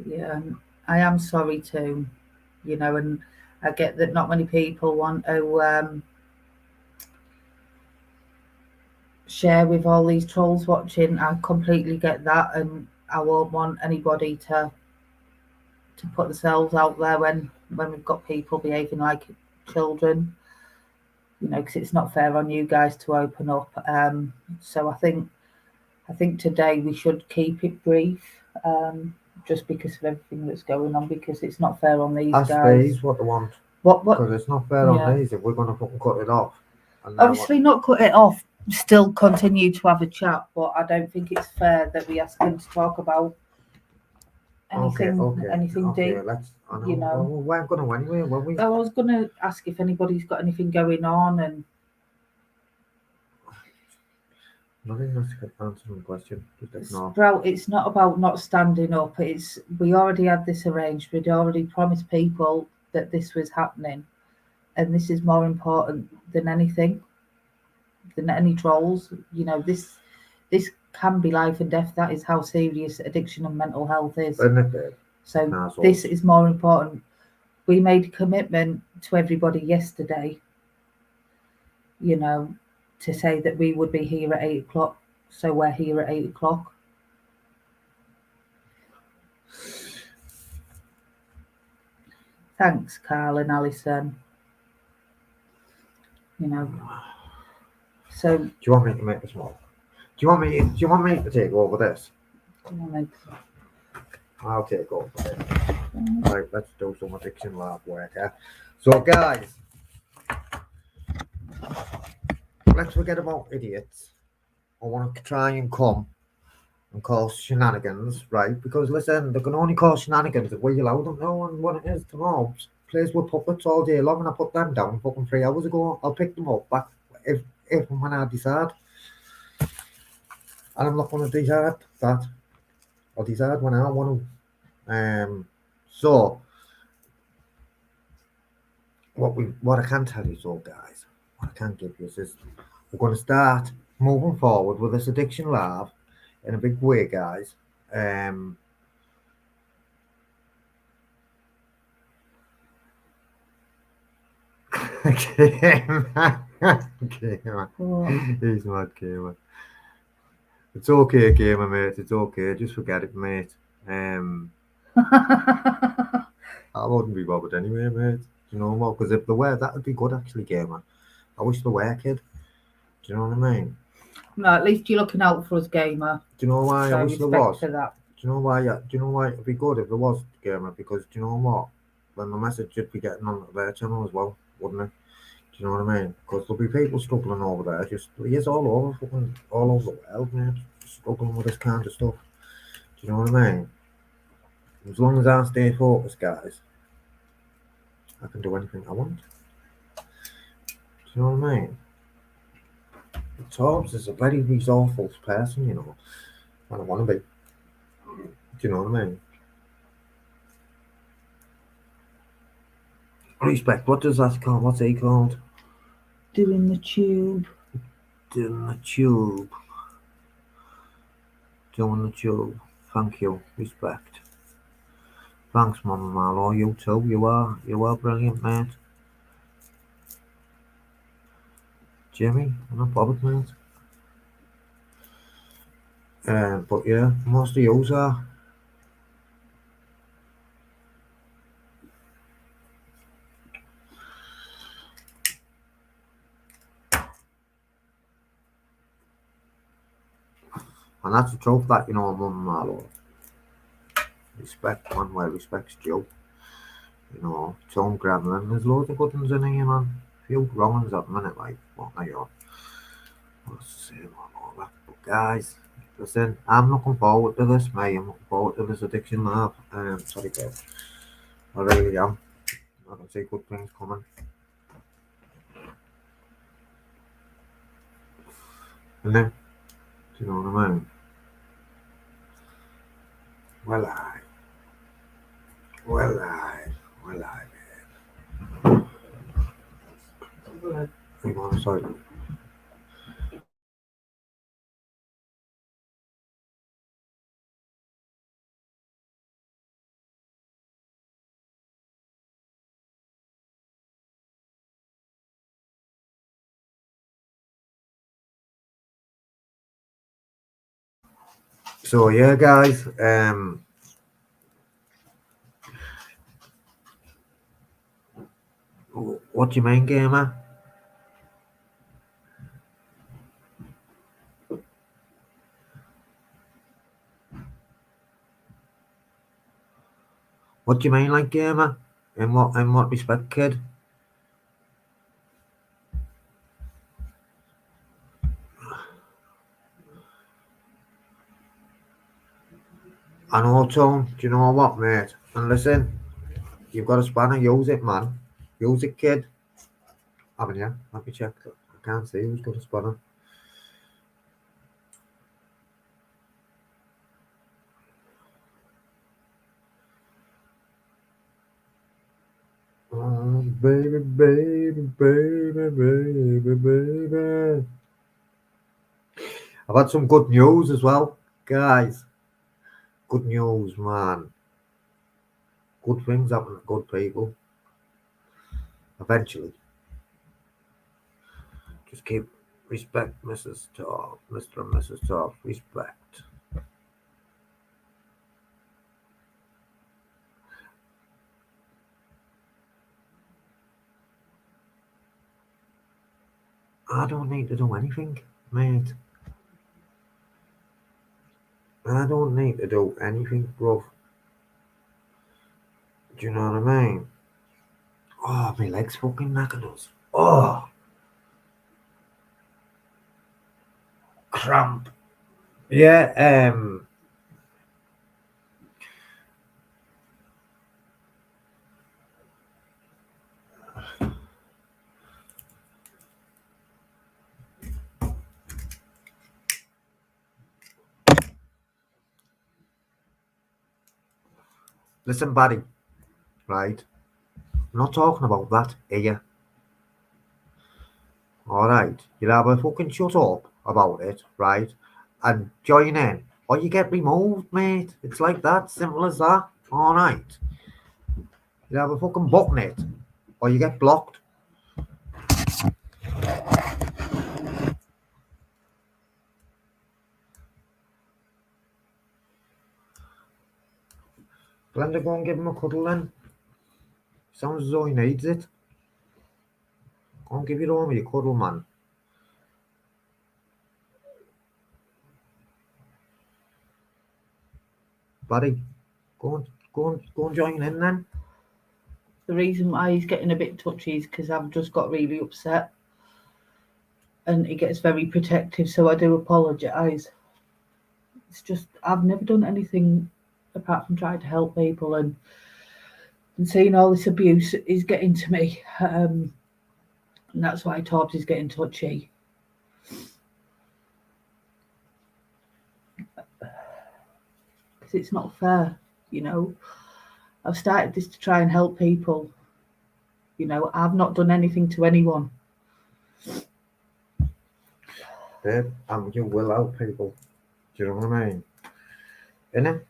Yeah, I am sorry too, you know, and I get that not many people want to share with all these trolls watching. I completely get that, and I won't want anybody to put themselves out there when we've got people behaving like children, you know, because it's not fair on you guys to open up. So I think today we should keep it brief, just because of everything that's going on, because it's not fair on these Ask guys. these what they want. What? Because it's not fair Yeah. on these if we're going to fucking cut it off. And then Obviously, not cut it off. Still continue to have a chat, but I don't think it's fair that we ask them to talk about anything okay, deep. let's. I know. You know. Well, we weren't going to anyway, were we? I was going to ask if anybody's got anything going on, and Nothing else to answer the question. Just ignore. Sprout, it's not about not standing up. It's we already had this arranged. We'd already promised people that this was happening, and this is more important than anything, than any trolls. You know, this can be life and death. That is how serious addiction and mental health is. Isn't it? So this is more important. We made a commitment to everybody yesterday, you know, to say that we would be here at 8 o'clock. So we're here at 8 o'clock. Thanks, Carl and Alison. You know. So do you want me to make this more? Do you want me to take over this? I'll take over this. Right, let's do some addiction lab work here. So guys, let's forget about idiots. I want to try and come and cause shenanigans, right? Because listen, they can only cause shenanigans if we allow them. No one what it is tomorrow. Plays with puppets all day long, and I put them down fucking 3 hours ago. I'll pick them up back if and when I decide. And I'm not going to decide that. I'll decide when I want to. So what I can tell you, so guys, what I can give you is we're going to start moving forward with this addiction lab in a big way, guys. Gamer. He's mad, gamer. It's okay, gamer, mate. It's okay. Just forget it, mate. I wouldn't be bothered anyway, mate. Do you know what? Because if they were, that would be good, actually, gamer. I wish they were, kid. Do you know what I mean? No, at least you're looking out for us, gamer. Do you know why I So wish there respect was? for that. Do you know why? Do you know why it'd be good if there was gamer? Because do you know what? Then the message would be getting on their channel as well, wouldn't it? Do you know what I mean? Because there'll be people struggling over there. Just he's all over, fucking all over the world, man. Struggling with this kind of stuff. Do you know what I mean? As long as I stay focused, guys, I can do anything I want. Do you know what I mean? Torbs is a very resourceful person, you know. And I want to be. Do you know what I mean? Respect. What does that call? What's he called? Doing the tube. Doing the tube. Doing the tube. Thank you. Respect. Thanks, Mama Marlowe. You too. You are brilliant, mate. Jimmy, no problem, mate. But yeah, most of yours are. And that's the truth that, you know, Mama Marlowe. Respect, man, where respect's due. You know, Tom Gremlin, there's loads of good ones in here, man. A few wrong ones at the minute, like, what are you? What's the same on all that? But guys, listen, I'm looking forward to this, mate. I'm looking forward to this addiction lab. Sorry, guys. I really am. I can see good things coming. And then, do you know what I mean? Well, I. Well, I. Well, I. Hang on, sorry. So yeah, guys. What do you mean, gamer? What do you mean, like gamer? In what respect, kid? I know, Tone. Do you know what, mate? And listen, you've got a spanner. Use it, man. Use it, kid. Haven't you? Let me check. I can't see who's got a spanner. Oh, baby, baby, baby, baby, baby. I've had some good news as well, guys. Good news, man. Good things happen to good people. Eventually. Just keep respect, Mrs. Top, Mr. and Mrs. Top. Respect. I don't need to do anything, mate. I don't need to do anything, bro. Do you know what I mean? Oh, my legs fucking knackered us. Oh, cramp. Yeah, listen, buddy, right? I'm not talking about that here. Alright, you'll have a fucking shut up about it, right? And join in. Or you get removed, mate. It's like that, simple as that. Alright. You'll have a fucking button it. Or you get blocked. Glenda, go and give him a cuddle then. Sounds as though he needs it. Go and give your arm a cuddle, man. Barry, go and join in then. The reason why he's getting a bit touchy is because I've just got really upset, and he gets very protective. So I do apologise. It's just I've never done anything apart from trying to help people, and seeing all this abuse is getting to me. And that's why Torbs is getting touchy. Because it's not fair, you know. I've started this to try and help people. You know, I've not done anything to anyone. Babe, you will help people. Do you know what I mean? Innit?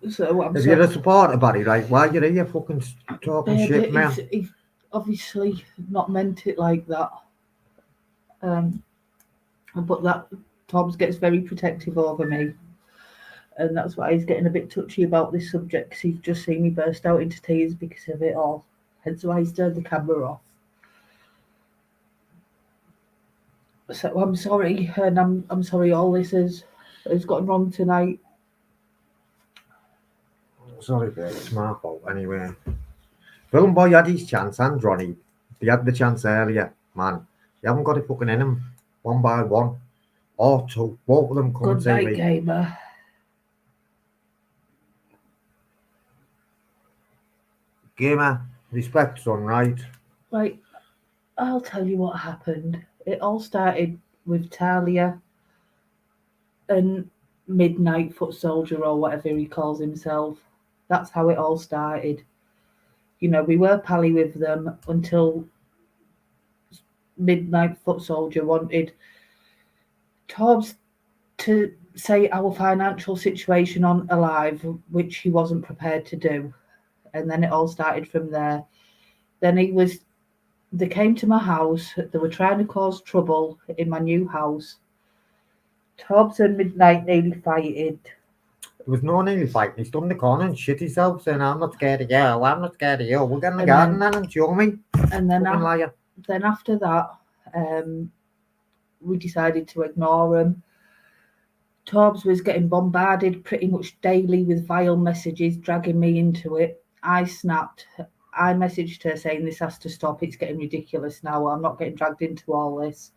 So I'm If sorry. you're a supporter, Barry, right, why you're here fucking talking Babe, shit, man? he's obviously not meant it like that. But that Torbs gets very protective over me. And that's why he's getting a bit touchy about this subject, because he's just seen me burst out into tears because of it all. Hence why he's turned the camera off. So I'm sorry, and I'm sorry all this has gotten wrong tonight. Sorry, babe, it's my fault anyway. Film Boy had his chance, and Ronnie. They had the chance earlier, man. You haven't got it fucking in them, one by one. Or two. Both of them come and Good see night, me. gamer. Gamer, respect, son, right? Right, I'll tell you what happened. It all started with Talia and Midnight Foot Soldier, or whatever he calls himself. That's how it all started. You know, we were pally with them until Midnight Foot Soldier wanted Torbs to say our financial situation on Alive, which he wasn't prepared to do. And then it all started from there. Then they came to my house, they were trying to cause trouble in my new house. Torbs and Midnight nearly fighted. There was no nearly fighting. He stood in the corner and shit himself, saying, I'm not scared of you, I'm not scared of you. We'll get in the And garden then- then and show me. And then, Fucking liar. then after that, we decided to ignore him. Torbs was getting bombarded pretty much daily with vile messages, dragging me into it. I snapped. I messaged her saying this has to stop. It's getting ridiculous now. I'm not getting dragged into all this.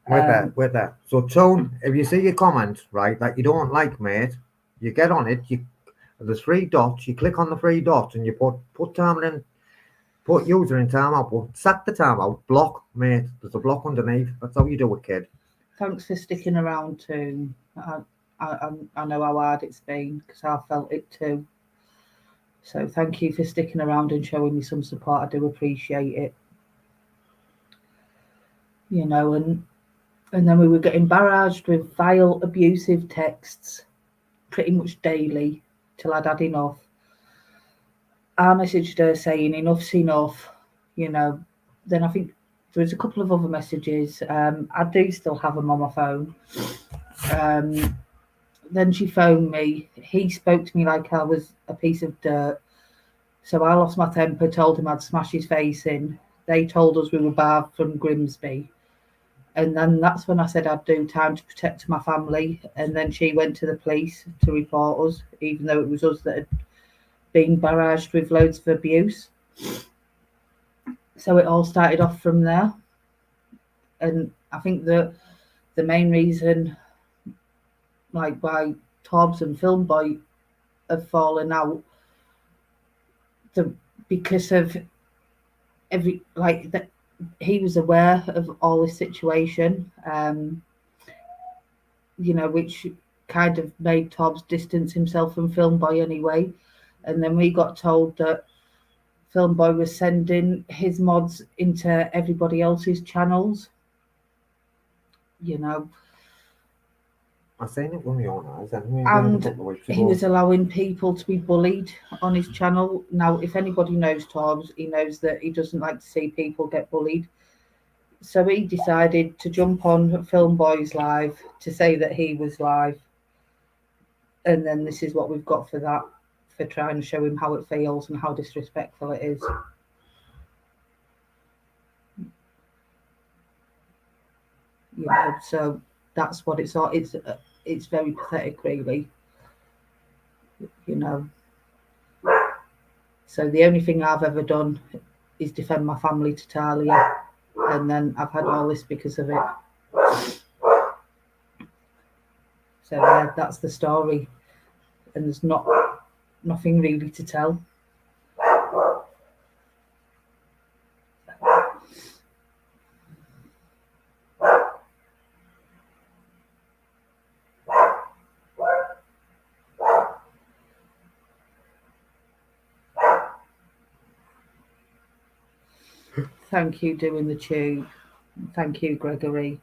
Wait there. So, Tone, if you see a comment, right, that you don't like, mate, you get on it, there's three dots, you click on the three dots and you put timer in, put user in timeout, but set the timeout, block, mate. There's a block underneath. That's how you do it, kid. Thanks for sticking around too. I know how hard it's been because I felt it too. So thank you for sticking around and showing me some support. I do appreciate it. You know, and then we were getting barraged with vile, abusive texts pretty much daily till I'd had enough. I messaged her saying enough's enough, you know. Then I think there was a couple of other messages. I do still have them on my phone. Then she phoned me. He spoke to me like I was a piece of dirt. So I lost my temper, told him I'd smash his face in. They told us we were barred from Grimsby. And then that's when I said I'd do time to protect my family. And then she went to the police to report us, even though it was us that had been barraged with loads of abuse. So it all started off from there. And I think that the main reason, like, why Torbs and Film Boy have fallen out, because of that he was aware of all this situation, you know, which kind of made Torbs distance himself from Film Boy anyway. And then we got told that Film Boy was sending his mods into everybody else's channels, you know. I seen it with my own eyes anyway. And he was allowing people to be bullied on his channel. Now, if anybody knows Torbs, he knows that he doesn't like to see people get bullied. So he decided to jump on Film Boy's live to say that he was live. And then this is what we've got for that, for trying to show him how it feels and how disrespectful it is. You know, so that's what it's all. It's very pathetic, really. You know. So the only thing I've ever done is defend my family to Talia, and then I've had all this because of it. So yeah, that's the story, and there's nothing really to tell. Thank you, doing the tube. Thank you, Gregory.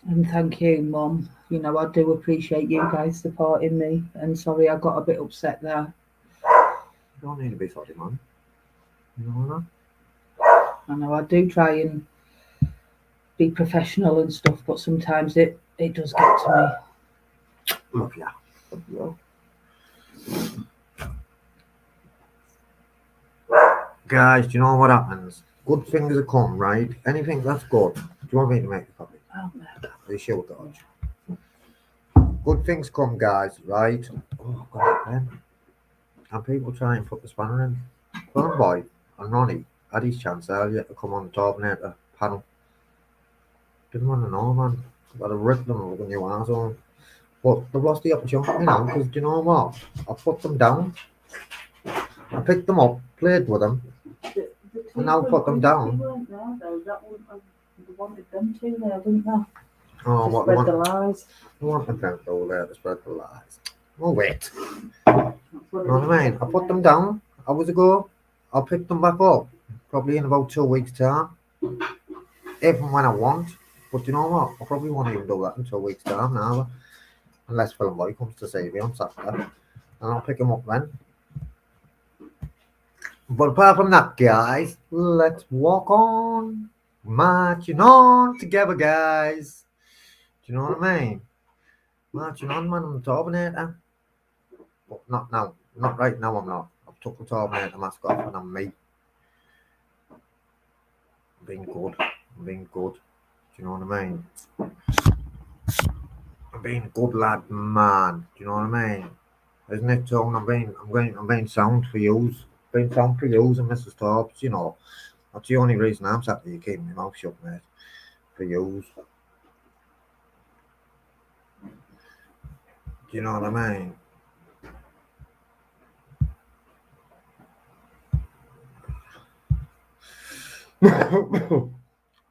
And thank you, Mum. You know, I do appreciate you guys supporting me. And sorry, I got a bit upset there. You don't need to be sorry, man. You know that? I know I do try and be professional and stuff, but sometimes it does get to me. Love ya. Guys, do you know what happens? Good things will come, right? Anything that's good. Do you want me to make a copy? Oh, no. Are you sure, Dodge? Good things come, guys, right? Oh, God, man. And people try and put the spanner in. Well, boy and Ronnie had his chance earlier to come on the Terminator panel. Didn't want to know, man. I'd have ripped them with a new asshole. But there was the opportunity now, because do you know what? I put them down. I picked them up, played with them, and now put them down. Weren't there, though. That wouldn't have wanted them to there, didn't they? Oh, To what spread the lies. I want them over there to spread the lies. Oh, wait. You know what I mean? I put them down hours ago. I'll pick them back up probably in about 2 weeks' time. Even when I want. But you know what? I probably won't even do that in 2 weeks' time now. Unless Phil and Boy comes to see me on Saturday. And I'll pick them up then. But apart from that, guys, let's walk on. Marching on together, guys. Do you know what I mean? Marching on, man, on the Terminator. But not now. Not right now, I'm not. I've took the Terminator mask off and I'm me. I'm being good. I'm being good. Do you know what I mean? I'm being a good lad, man. Do you know what I mean? Isn't it, Tone? I'm being sound for yous. Being sound for yous and Mrs. Tobbs, you know. That's the only reason I'm sat there, you keep my mouth shut, mate. For yous. Do you know what I mean?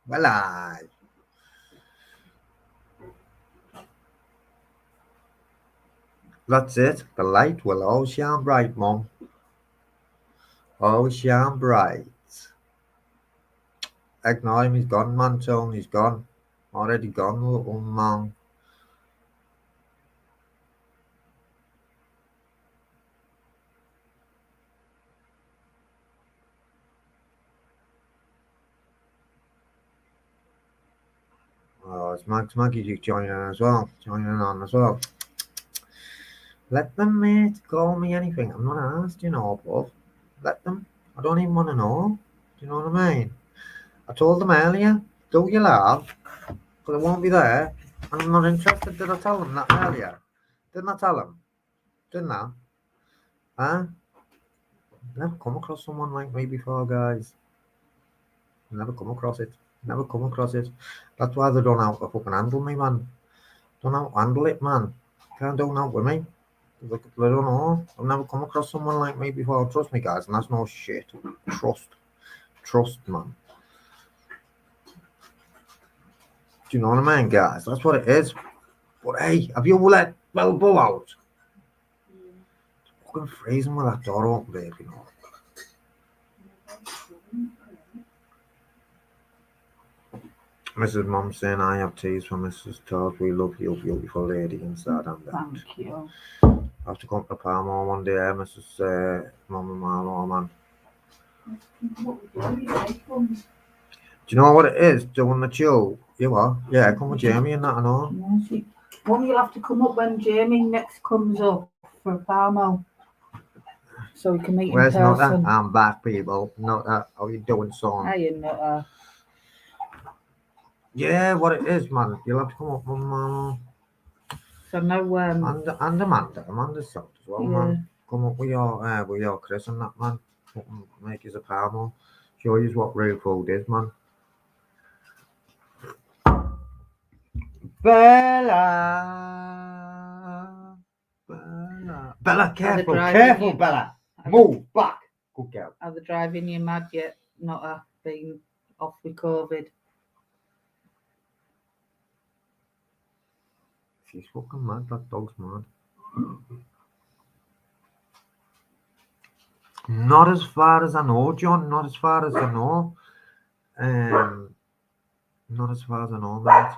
Well, that's it. The light will always shine bright, Mum. Always shine bright. Ignore him, he's gone, man, Tone, he's gone. Already gone, little man. Oh, it's Maggie joining on as well. Let them, mate. Call me anything. I'm not asked, you know, but let them. I don't even want to know. Do you know what I mean? I told them earlier, do your laugh, because I won't be there, and I'm not interested. Did I tell them that earlier? Didn't I tell them? Didn't I? Huh? Never come across someone like me before, guys. Never come across it. Never come across it. That's why they don't know how to fucking handle me, man. Don't know how to handle it, man. Can't do nothing with me. They don't know. I've never come across someone like me before. Trust me, guys, and that's no shit. Trust, man. Do you know what I mean, guys? That's what it is. But hey, have you let Belbo out? It's fucking freezing with that door open, babe, you know. Mrs. Mum saying I have teas for Mrs. Todd. We love you, beautiful lady inside and out. Thank you. I have to come to Palmer one day, Mrs. Mum and Marlowe, man. Do you know what it is? Doing the chill. You are? Yeah, come with Jamie and that, I know. Mum, you'll have to come up when Jamie next comes up for a Palmo. So we can meet Where's in person. Nutter? I'm back, people. Nutter, how you doing, son? Hiya, Nutter. Yeah, what it is, man. You'll have to come up with So no, and Amanda's sound as well, yeah, man. Come up with your Chris and that, man. Fucking make us a power more. Show you what real food is, man. Bella, Bella, either careful, driving careful, you, Bella. either, Move back. Good girl. either driving you mad yet, not being off with COVID. She's fucking mad. That dog's mad. Not as far as I know, John. Not as far as I know. Um, not as far as I know, mate.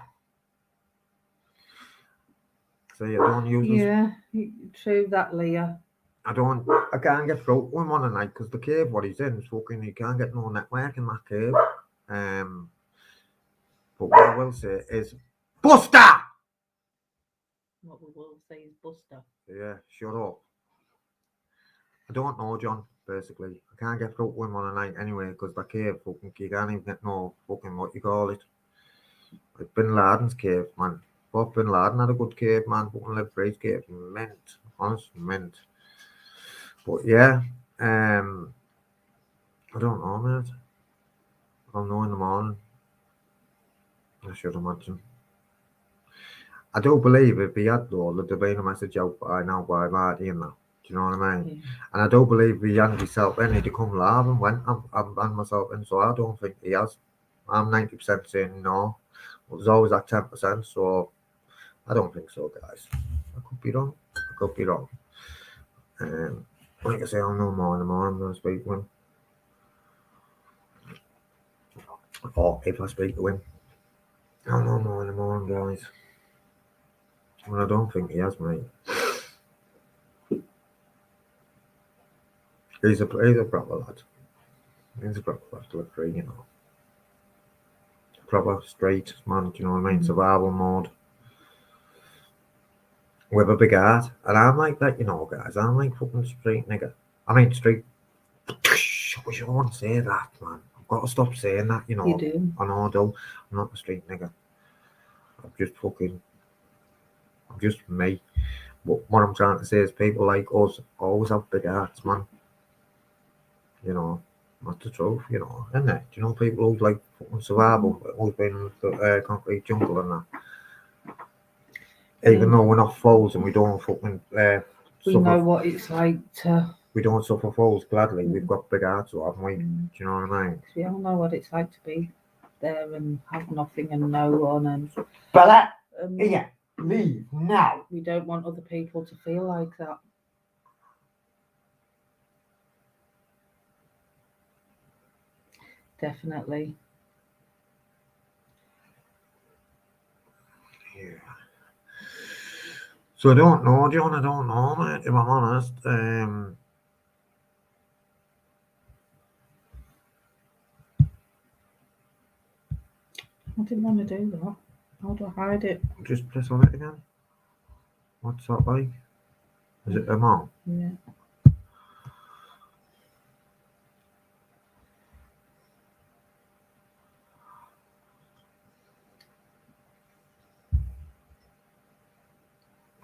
So you don't use them. Yeah, true that, Leah. I can't get through to him on a night because the cave what he's in is fucking, he can't get no network in that cave. Um, but what I will say is, Buster! What we will say is Buster. Yeah, shut up. I don't know, John, basically. I can't get through to him on a night anyway because the cave fucking, you can't even get no fucking, what you call it. Like Bin Laden's cave, man. Bob Bin Laden had a good cave, man. Fucking lived for his cave. Mint. Honest, mint. But yeah, I don't know, mate. I'll know in the morning. I should imagine. I do believe if he had though, there'd have been a message out by now by Marty and that. Do you know what I mean? Yeah. And I do believe he had himself in, he'd come live and went and myself in, so I don't think he has. I'm 90% saying no. But there's always that 10%, so I don't think so, guys. I could be wrong. I could be wrong. Like I say, I'll know more in the morning. I'm going to speak to him. Or if I speak to him, I'll know more in the morning, guys. Well, I don't think he has, mate. He's a proper lad. He's a proper lad to look for, you know. Proper straight man, do you know what I mean? Survival mode. With a big heart. And I'm like that, you know, guys. I'm like fucking straight nigga. I mean, straight. I wish I wouldn't say that, man. I've got to stop saying that, you know. You do. I know I do. I'm not a straight nigga. I'm just fucking. I'm just me. But what I'm trying to say is people like us always have big hearts, man. You know, that's the truth, you know, isn't it? Do you know people who like fucking survival, always been in the concrete jungle and that? Even though we're not fools and we don't fucking we suffer, know what it's like to. we don't suffer fools gladly. We've got big hearts, so haven't we? Do you know what I mean? We all know what it's like to be there and have nothing and no one, and But yeah, leave now. we don't want other people to feel like that. Definitely. Yeah. So I don't know, John. I don't know, mate. If I'm honest, I didn't want to do that. How do I hide it? just press on it again. What's that like? Is it a mom? Yeah.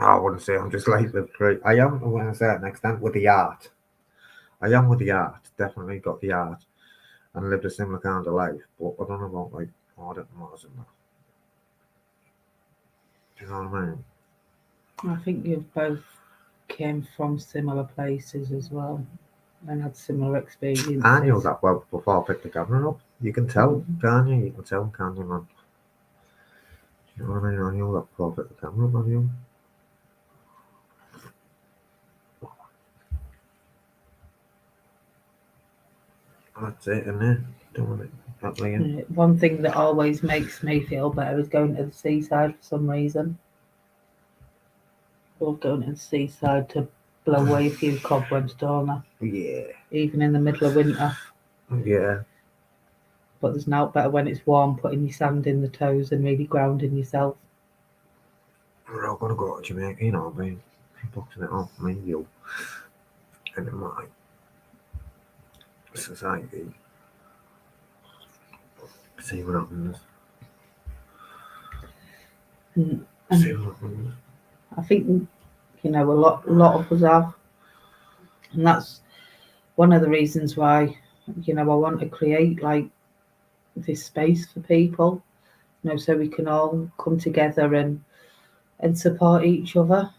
I wouldn't say I'm just like the three. I am when I say it next time with the art. I am with the art. Definitely got the art and lived a similar kind of life. But I don't know about like art and Mars and that. Do you know what I mean? I think you've both came from similar places as well and had similar experiences. I knew that well before I picked the camera up. You can tell, can't you? You can tell, can't you, man? Do you know what I mean? I knew that before I picked the camera up, I knew. That's it, isn't it? Doing it. That laying. One thing that always makes me feel better is going to the seaside for some reason. Love going to the seaside to blow away a few cobwebs, don't I? Yeah. Even in the middle of winter. Yeah. But there's no better when it's warm, putting your sand in the toes and really grounding yourself. We're all gonna go to Jamaica, you know, I mean, boxing it off, me, you, and in my society. See what happens. And Similar things. I think, a lot of us have, and that's one of the reasons why, I want to create like this space for people, so we can all come together and support each other.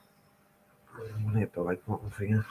I need to like one thing.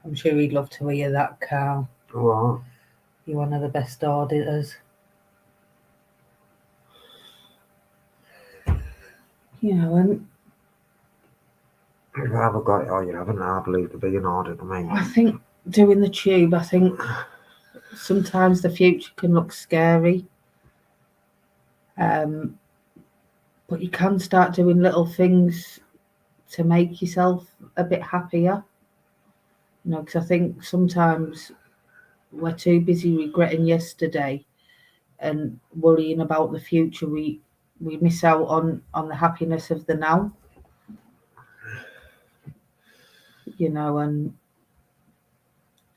I'm sure he'd love to hear that, Carl. What? You're one of the best auditors. And You haven't got it or you haven't, I believe, to be an auditor, mate. I think doing the tube, I think sometimes the future can look scary. But you can start doing little things to make yourself a bit happier. Because I think sometimes we're too busy regretting yesterday and worrying about the future. We miss out on the happiness of the now. And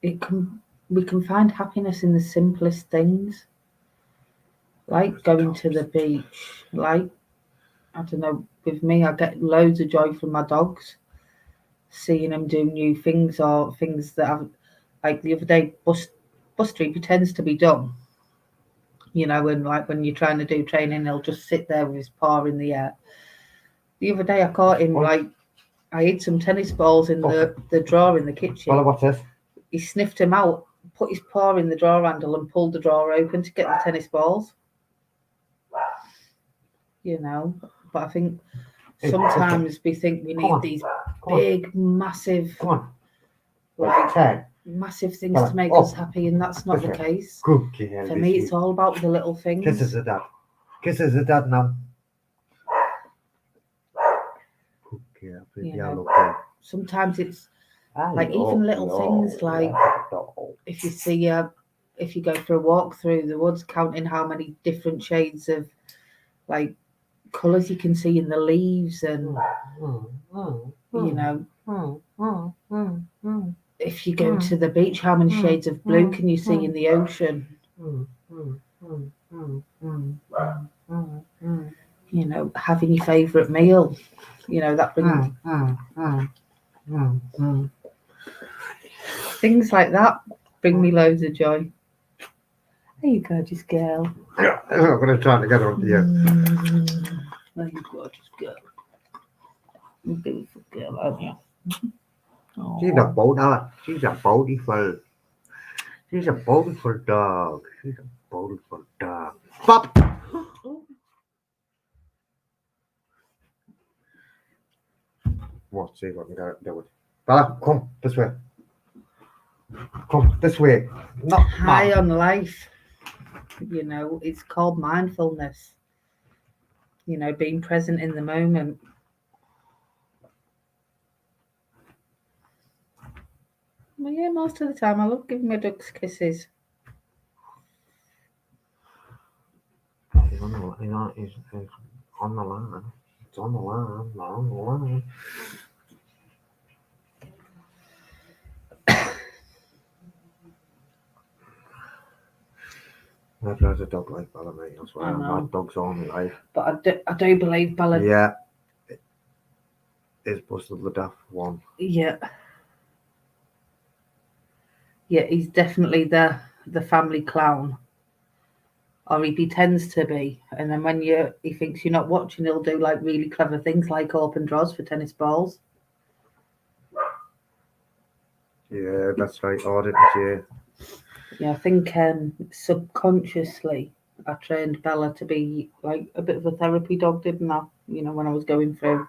we can find happiness in the simplest things, like going to the beach. Like, I don't know, with me, I get loads of joy from my dogs, seeing them do new things or things that I've, like the other day, Buster pretends to be dumb, and like when you're trying to do training, he'll just sit there with his paw in the air. The other day, I caught him, like, I hid some tennis balls in the drawer in the kitchen. Well, what's this? He sniffed him out, put his paw in the drawer handle and pulled the drawer open to get the tennis balls. But I think sometimes we think we need these big, massive, like, massive things to make us happy, and that's not the case. Good girl. For me, it's all about the little things. Kisses the dad. Kisses the dad now. Good girl. Sometimes it's like even little things, like if you go for a walk through the woods, counting how many different shades of like colours you can see in the leaves, and if you go to the beach, how many shades of blue can you see in the ocean? Having your favourite meal, that brings things like that bring me loads of joy. There you gorgeous girl. I'm going to try to get onto you. There you gorgeous girl. You beautiful girl, aren't you? She's a beautiful. She's a beautiful. She's a beautiful dog. She's a beautiful dog. Pop. Let's see what we can do it. Bella, come this way. Come this way. Not high on life. It's called mindfulness. Being present in the moment. Well, yeah, most of the time I love giving my ducks kisses. He's on the line. It's on the line. It's on the line. On the line. I've had a dog like Bella, mate. That's why I've had dogs all my life. But I do believe Bella. Yeah. It's Buster the Daft one. Yeah. Yeah, he's definitely the family clown. Or he pretends to be. And then when he thinks you're not watching, he'll do like really clever things like open drawers for tennis balls. Yeah, that's right. Audit, yeah. Yeah, I think subconsciously I trained Bella to be like a bit of a therapy dog, didn't I? When I was going through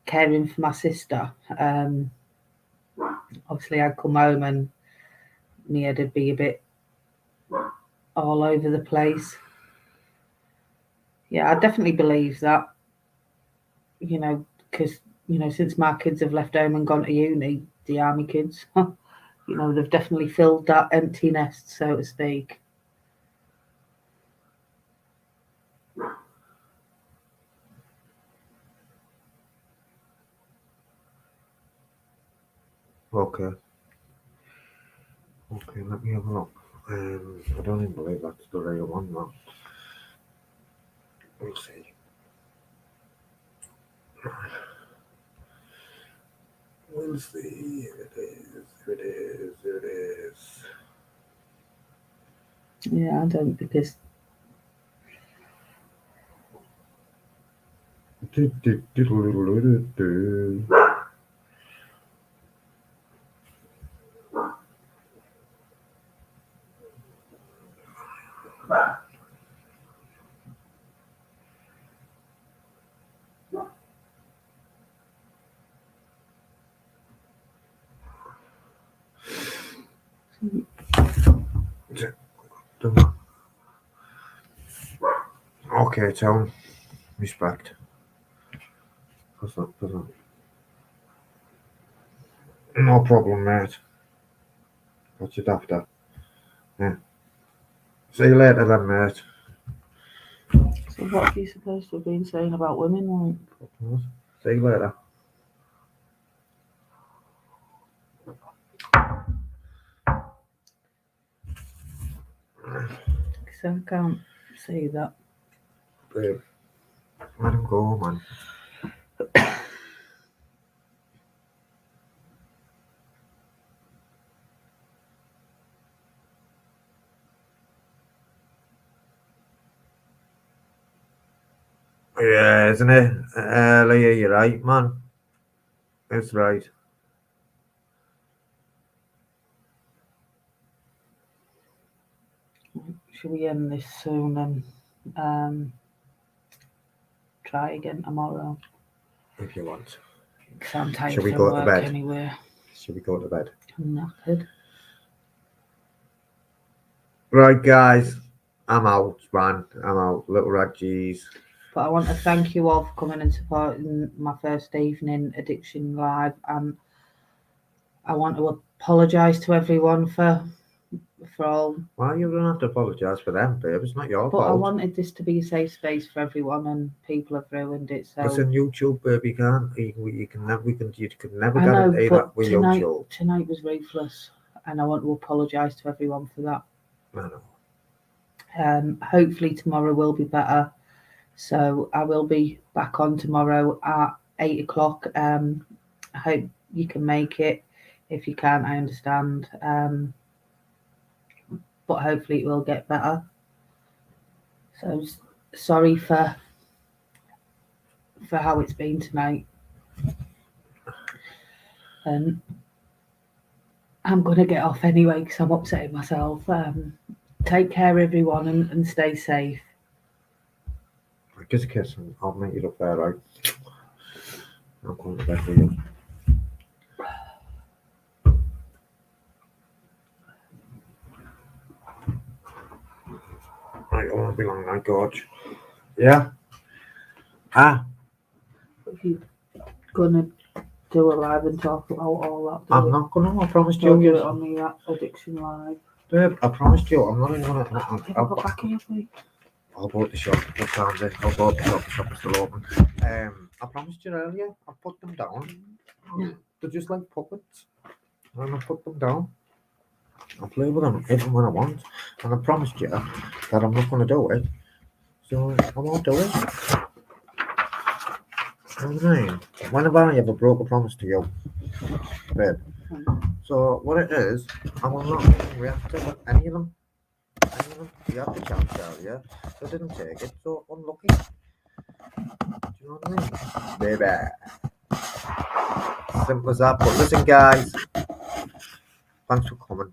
caring for my sister. Obviously I'd come home and my head would be a bit all over the place. Yeah, I definitely believe that, you know, because, since my kids have left home and gone to uni, the army kids, they've definitely filled that empty nest, so to speak. Okay. Okay, let me have a look. I don't even believe that's the real one now. We'll see. We'll see. Here it is. Here it is. Here it is. Yeah, I don't, because Okay, Tom. Respect. What's that? No problem, mate. What's it after? Yeah. See you later then, mate. so what are you supposed to have been saying about women? See you later. So I can't say that. Babe, let him go, man. Yeah, isn't it? Leah, you're right, man. It's right. Should we end this soon and try again tomorrow? If you want. Because I'm tired Shall we from go to work bed? anyway. Should we go to bed? I'm knackered. Right, guys. I'm out, man. I'm out. Little red G's. But I want to thank you all for coming and supporting my first evening Addiction Live, and I want to apologise to everyone for all. Well, you don't have to apologise for them, babe. It's not your But I fault. wanted this to be a safe space for everyone, and people have ruined it. So It's on YouTube, babe. You can't. You can never. You can never I know, guarantee but that with tonight YouTube. was ruthless, and I want to apologise to everyone for that. I know. Hopefully tomorrow will be better. So I will be back on tomorrow at 8 o'clock. I hope you can make it. If you can't, I understand. But hopefully it will get better. So sorry for how it's been tonight. And I'm going to get off anyway because I'm upsetting myself. Take care, everyone, and stay safe. Give us a kiss and I'll make you look there, right? I'm going to bed for you. Right, I won't be long night, George. Yeah? If you're going to do a live and talk about all that, I'm not going to, I promised do you. it on the Addiction Live. Babe, I promised you, I'm not even going to. I'll go back in, please. I'll go to the shop. What time is it? I'll go to the shop. The shop is still open. I promised you earlier. I put them down. They're just like puppets. And I put them down. I play with them even when I want. And I promised you that I'm not going to do it. So I won't do it. You know what I mean? When have I ever broke a promise to you? Babe. So what it is, I will not react to any of them. You had the chance earlier, so I didn't take it, so unlucky. Do you know what I mean? Baby. Simple as that. But listen, guys, thanks for coming.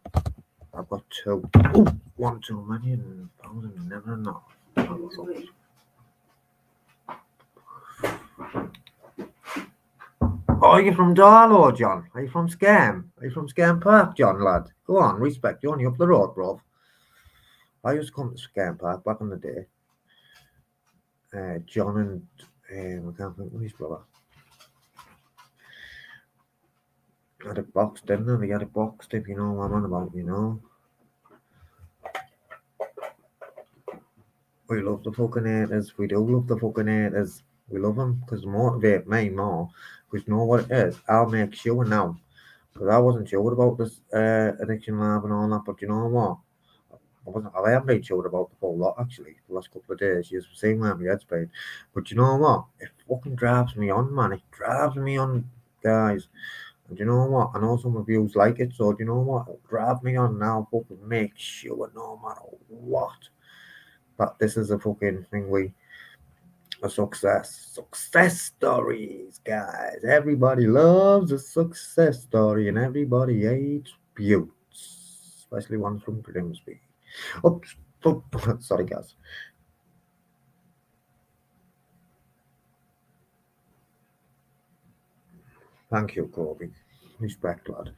I've got two. Ooh, one too many, and I would never know. Oh, are you from Darlow, John? Are you from Scam? Are you from Scam Park, John, lad? Go on, respect. You're only up the road, bro. I used to come to Scam Park back in the day. John and I can't think of his brother had it boxed, didn't they? They had it boxed, if you know what I'm on about, you know. We love the fucking haters. We do love the fucking haters. We love them because they motivate me more. Because you know what it is? I'll make sure now. Because I wasn't sure about this addiction lab and all that, but you know what? I haven't been sure about the whole lot actually. The last couple of days, you've seen where my head's been. But you know what? It fucking drives me on, man. It drives me on, guys. And you know what? I know some of you like it, so do you know what? It'll drive me on now. Fucking make sure, no matter what, that this is a fucking thing a success stories, guys. Everybody loves a success story, and everybody hates buttes, especially ones from Grimsby. Oops, sorry, guys. Thank you, Corby. Respect, lad.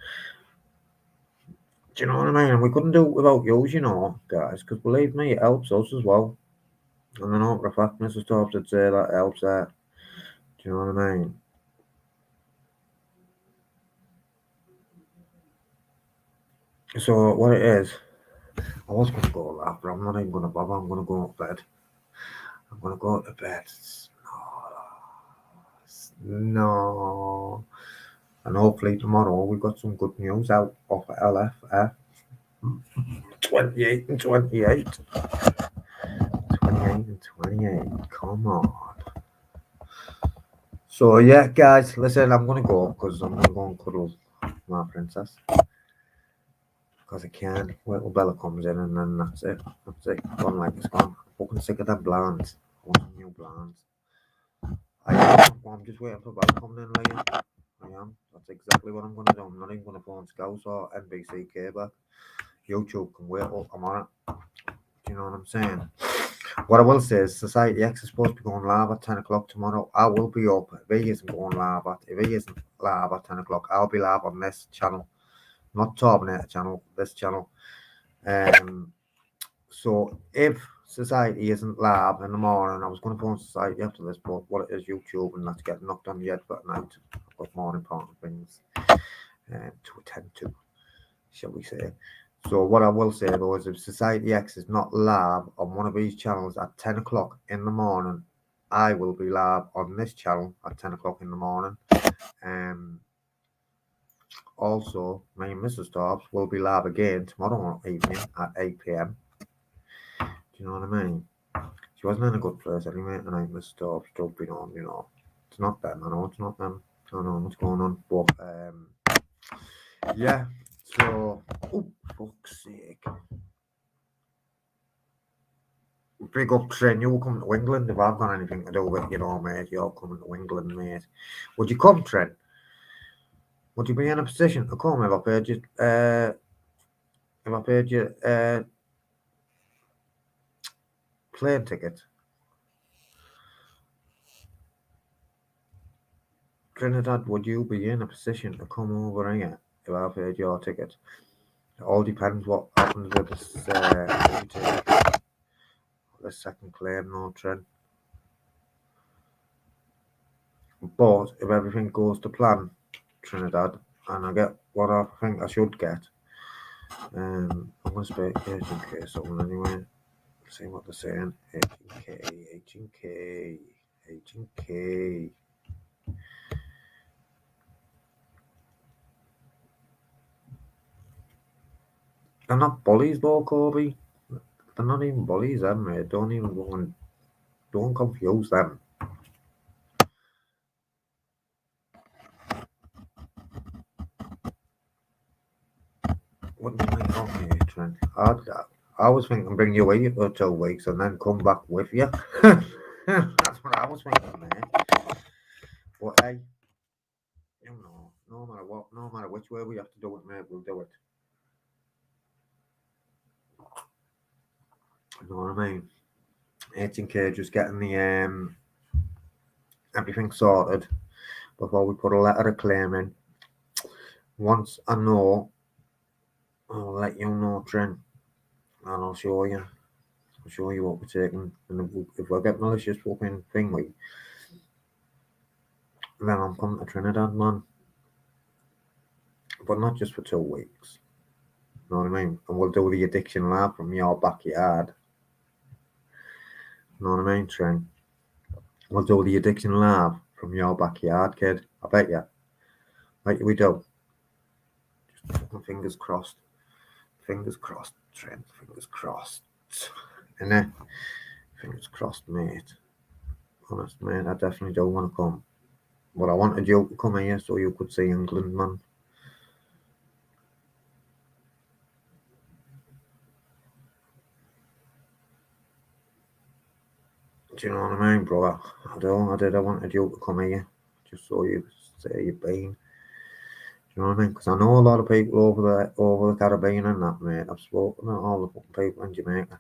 Do you know what I mean? And we couldn't do it without you, you know, guys, because believe me, it helps us as well. And I know for a fact Mrs. Tops would say that helps her. Do you know what I mean? So what it is, I was gonna go laugh, but I'm not even gonna bother. I'm gonna go to bed. I'm gonna go to bed. No. And hopefully tomorrow we've got some good news out of LF. 28 and 28. 28 and 28. Come on. So yeah, guys, listen, I'm gonna go because I'm gonna go and cuddle my princess. Because I can. Wait till Bella comes in and then that's it. That's it. Gone like it's gone. I'm fucking sick of them blinds. I want some new blinds. I'm just waiting for Bella coming in later. I am. That's exactly what I'm gonna do. I'm not even gonna phone Scouse or NBCK back. YouTube can wait till I'm on it. Do you know what I'm saying? What I will say is Society X is supposed to be going live at 10 o'clock tomorrow. I will be up. If he isn't going live if he isn't live at 10 o'clock, I'll be live on this channel. Not Terminator channel, this channel. So if Society isn't live in the morning, I was going to phone Society after this, but what it is YouTube and that's getting knocked on the head for at night. I've got more important things to attend to, shall we say. So what I will say though is if Society X is not live on one of these channels at 10 o'clock in the morning, I will be live on this channel at 10 o'clock in the morning. Also, me and Mrs. Dobbs will be live again tomorrow evening at 8 p.m. Do you know what I mean? She wasn't in a good place anyway tonight, Mrs. Dobbs, jumping on, you know. It's not them, I know it's not them. I don't know what's going on, but yeah, so, oh, fuck's sake. Big up Trent, you're coming to England if I've got anything to do with it, you know, mate. You're coming to England, mate. Would you come, Trent? Would you be in a position to come if I paid you, plane ticket? Trinidad, would you be in a position to come over here if I paid your ticket? It all depends what happens with this second claim, no, Trent. But if everything goes to plan, Trinidad, and I get what I think I should get, I'm going to speak to Agent someone anyway. See what they're saying. Agent K. They're not bullies though, Corby. They're not even bullies, them, mate. Don't confuse them. What do you mean? Okay, Trent. I was thinking bring you away for 2 weeks and then come back with you. That's what I was thinking, mate. But hey, you know, no matter what, no matter which way we have to do it, mate, we'll do it. You know what I mean? 18K just getting the everything sorted before we put a letter of claim in. Once I know, I'll let you know, Trent. and I'll show you. I'll show you what we're taking. And if I get malicious fucking thing, like, then I'm coming to Trinidad, man. But not just for 2 weeks. You know what I mean? And we'll do the addiction lab from your backyard. You know what I mean, Trent? We'll do the addiction lab from your backyard, kid. I bet you. Right, we do. Just fingers crossed. Fingers crossed, Trent. Fingers crossed. Innit? Fingers crossed, mate. Honest, mate, I definitely don't want to come. But I wanted you to come here so you could see England, man. Do you know what I mean, brother? I do. I did. I wanted you to come here just so you say you've been. Do you know what I mean? Because I know a lot of people over the Caribbean and that, mate. I've spoken to all the fucking people in Jamaica.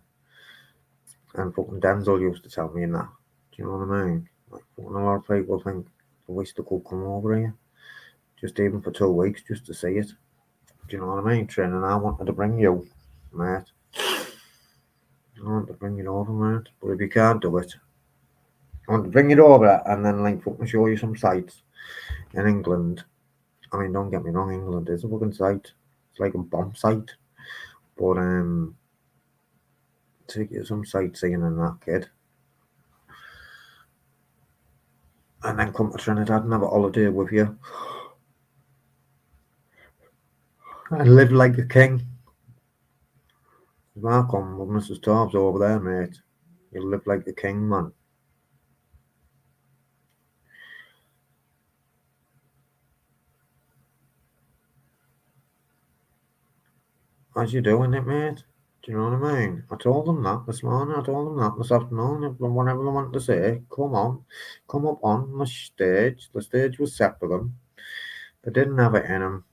And fucking Denzel used to tell me that. Do you know what I mean? Like, fucking a lot of people think I wish they could come over here. Just even for 2 weeks, just to see it. Do you know what I mean, Trin? And I wanted to bring you, mate. I want to bring it over, mate. But if you can't do it, I want to bring it over and then like fucking show you some sites in England. I mean, don't get me wrong, England is a fucking site. It's like a bomb site. But take you some sightseeing and that, kid. And then come to Trinidad and have a holiday with you. And live like a king. If I come with Mrs. Tobbs over there, mate, you'll live like a king, man. As you doing it, mate? Do you know what I mean? I told them that this morning. I told them that this afternoon. Whatever they wanted to say, come on, come up on the stage. The stage was set for them. They didn't have it in them.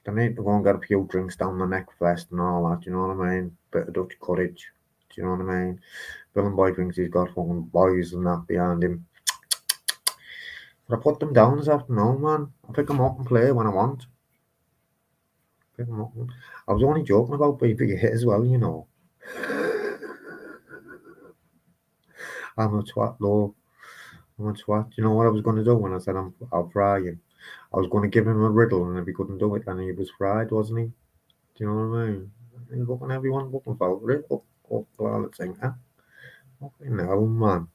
They need to go and get a few drinks down the neck first and all that. Do you know what I mean? Bit of Dutch courage. Do you know what I mean? Bill and Boy thinks he's got fucking boys and that behind him. But I put them down this afternoon, man. I pick them up and play when I want. Pick them up. I was only joking about BB as well, you know. I'm a twat, though. I'm a twat. You know what I was going to do when I said I'll fry him? I was going to give him a riddle, and if he couldn't do it, then he was fried, wasn't he? Do you know what I mean? And fucking everyone fucking fell for it. Up, well, it's like, fucking hell, man.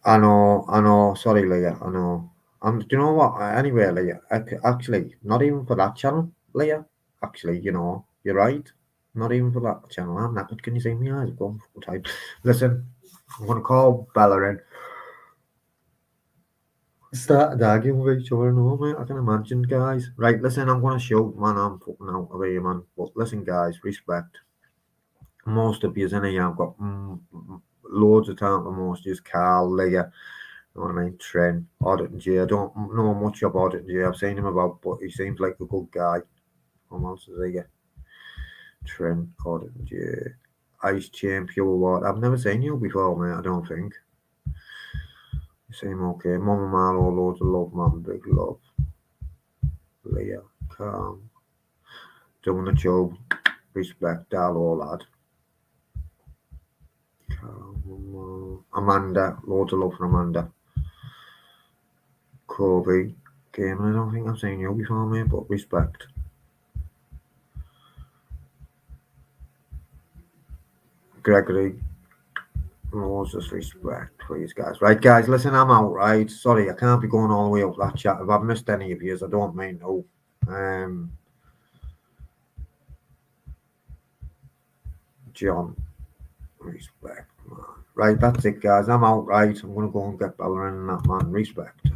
I know. Sorry, Leah. I know. Do you know what? Anyway, Leah, actually, not even for that channel, Leah. Actually, you know, you're right. Not even for that channel. I'm not. Can you see me eyes? Go fucking tight. Listen, I'm gonna call Bella in. Started arguing with each other. No, mate. I can imagine, guys. Right, listen. I'm gonna shoot, man. I'm fucking out of here, man. But listen, guys. Respect. Most of yous in here, I've got loads of time for most of yous. Carl, Leah. You know what I mean? Trent, Audit and Jay. I don't know much about Audit and Jay. I've seen him about, but he seems like a good guy. What else is he? Trent, Audit and Jay. Ice Chain, Pure Water. I've never seen you before, mate. I don't think. You seem okay. Mama Marlow, loads of love, man. Big love. Leah, calm. Doing the job. Respect, all lad. Calm. Amanda, loads of love for Amanda. Kobe, Game. I don't think I've seen you before, mate, but respect. Gregory, Moses, respect, please, guys. Right, guys, listen, I'm out, right? Sorry, I can't be going all the way up that chat. If I've missed any of yours, I don't mean no. John, respect, man. Right, that's it, guys. I'm out, right? I'm going to go and get Bella in that, man. Respect.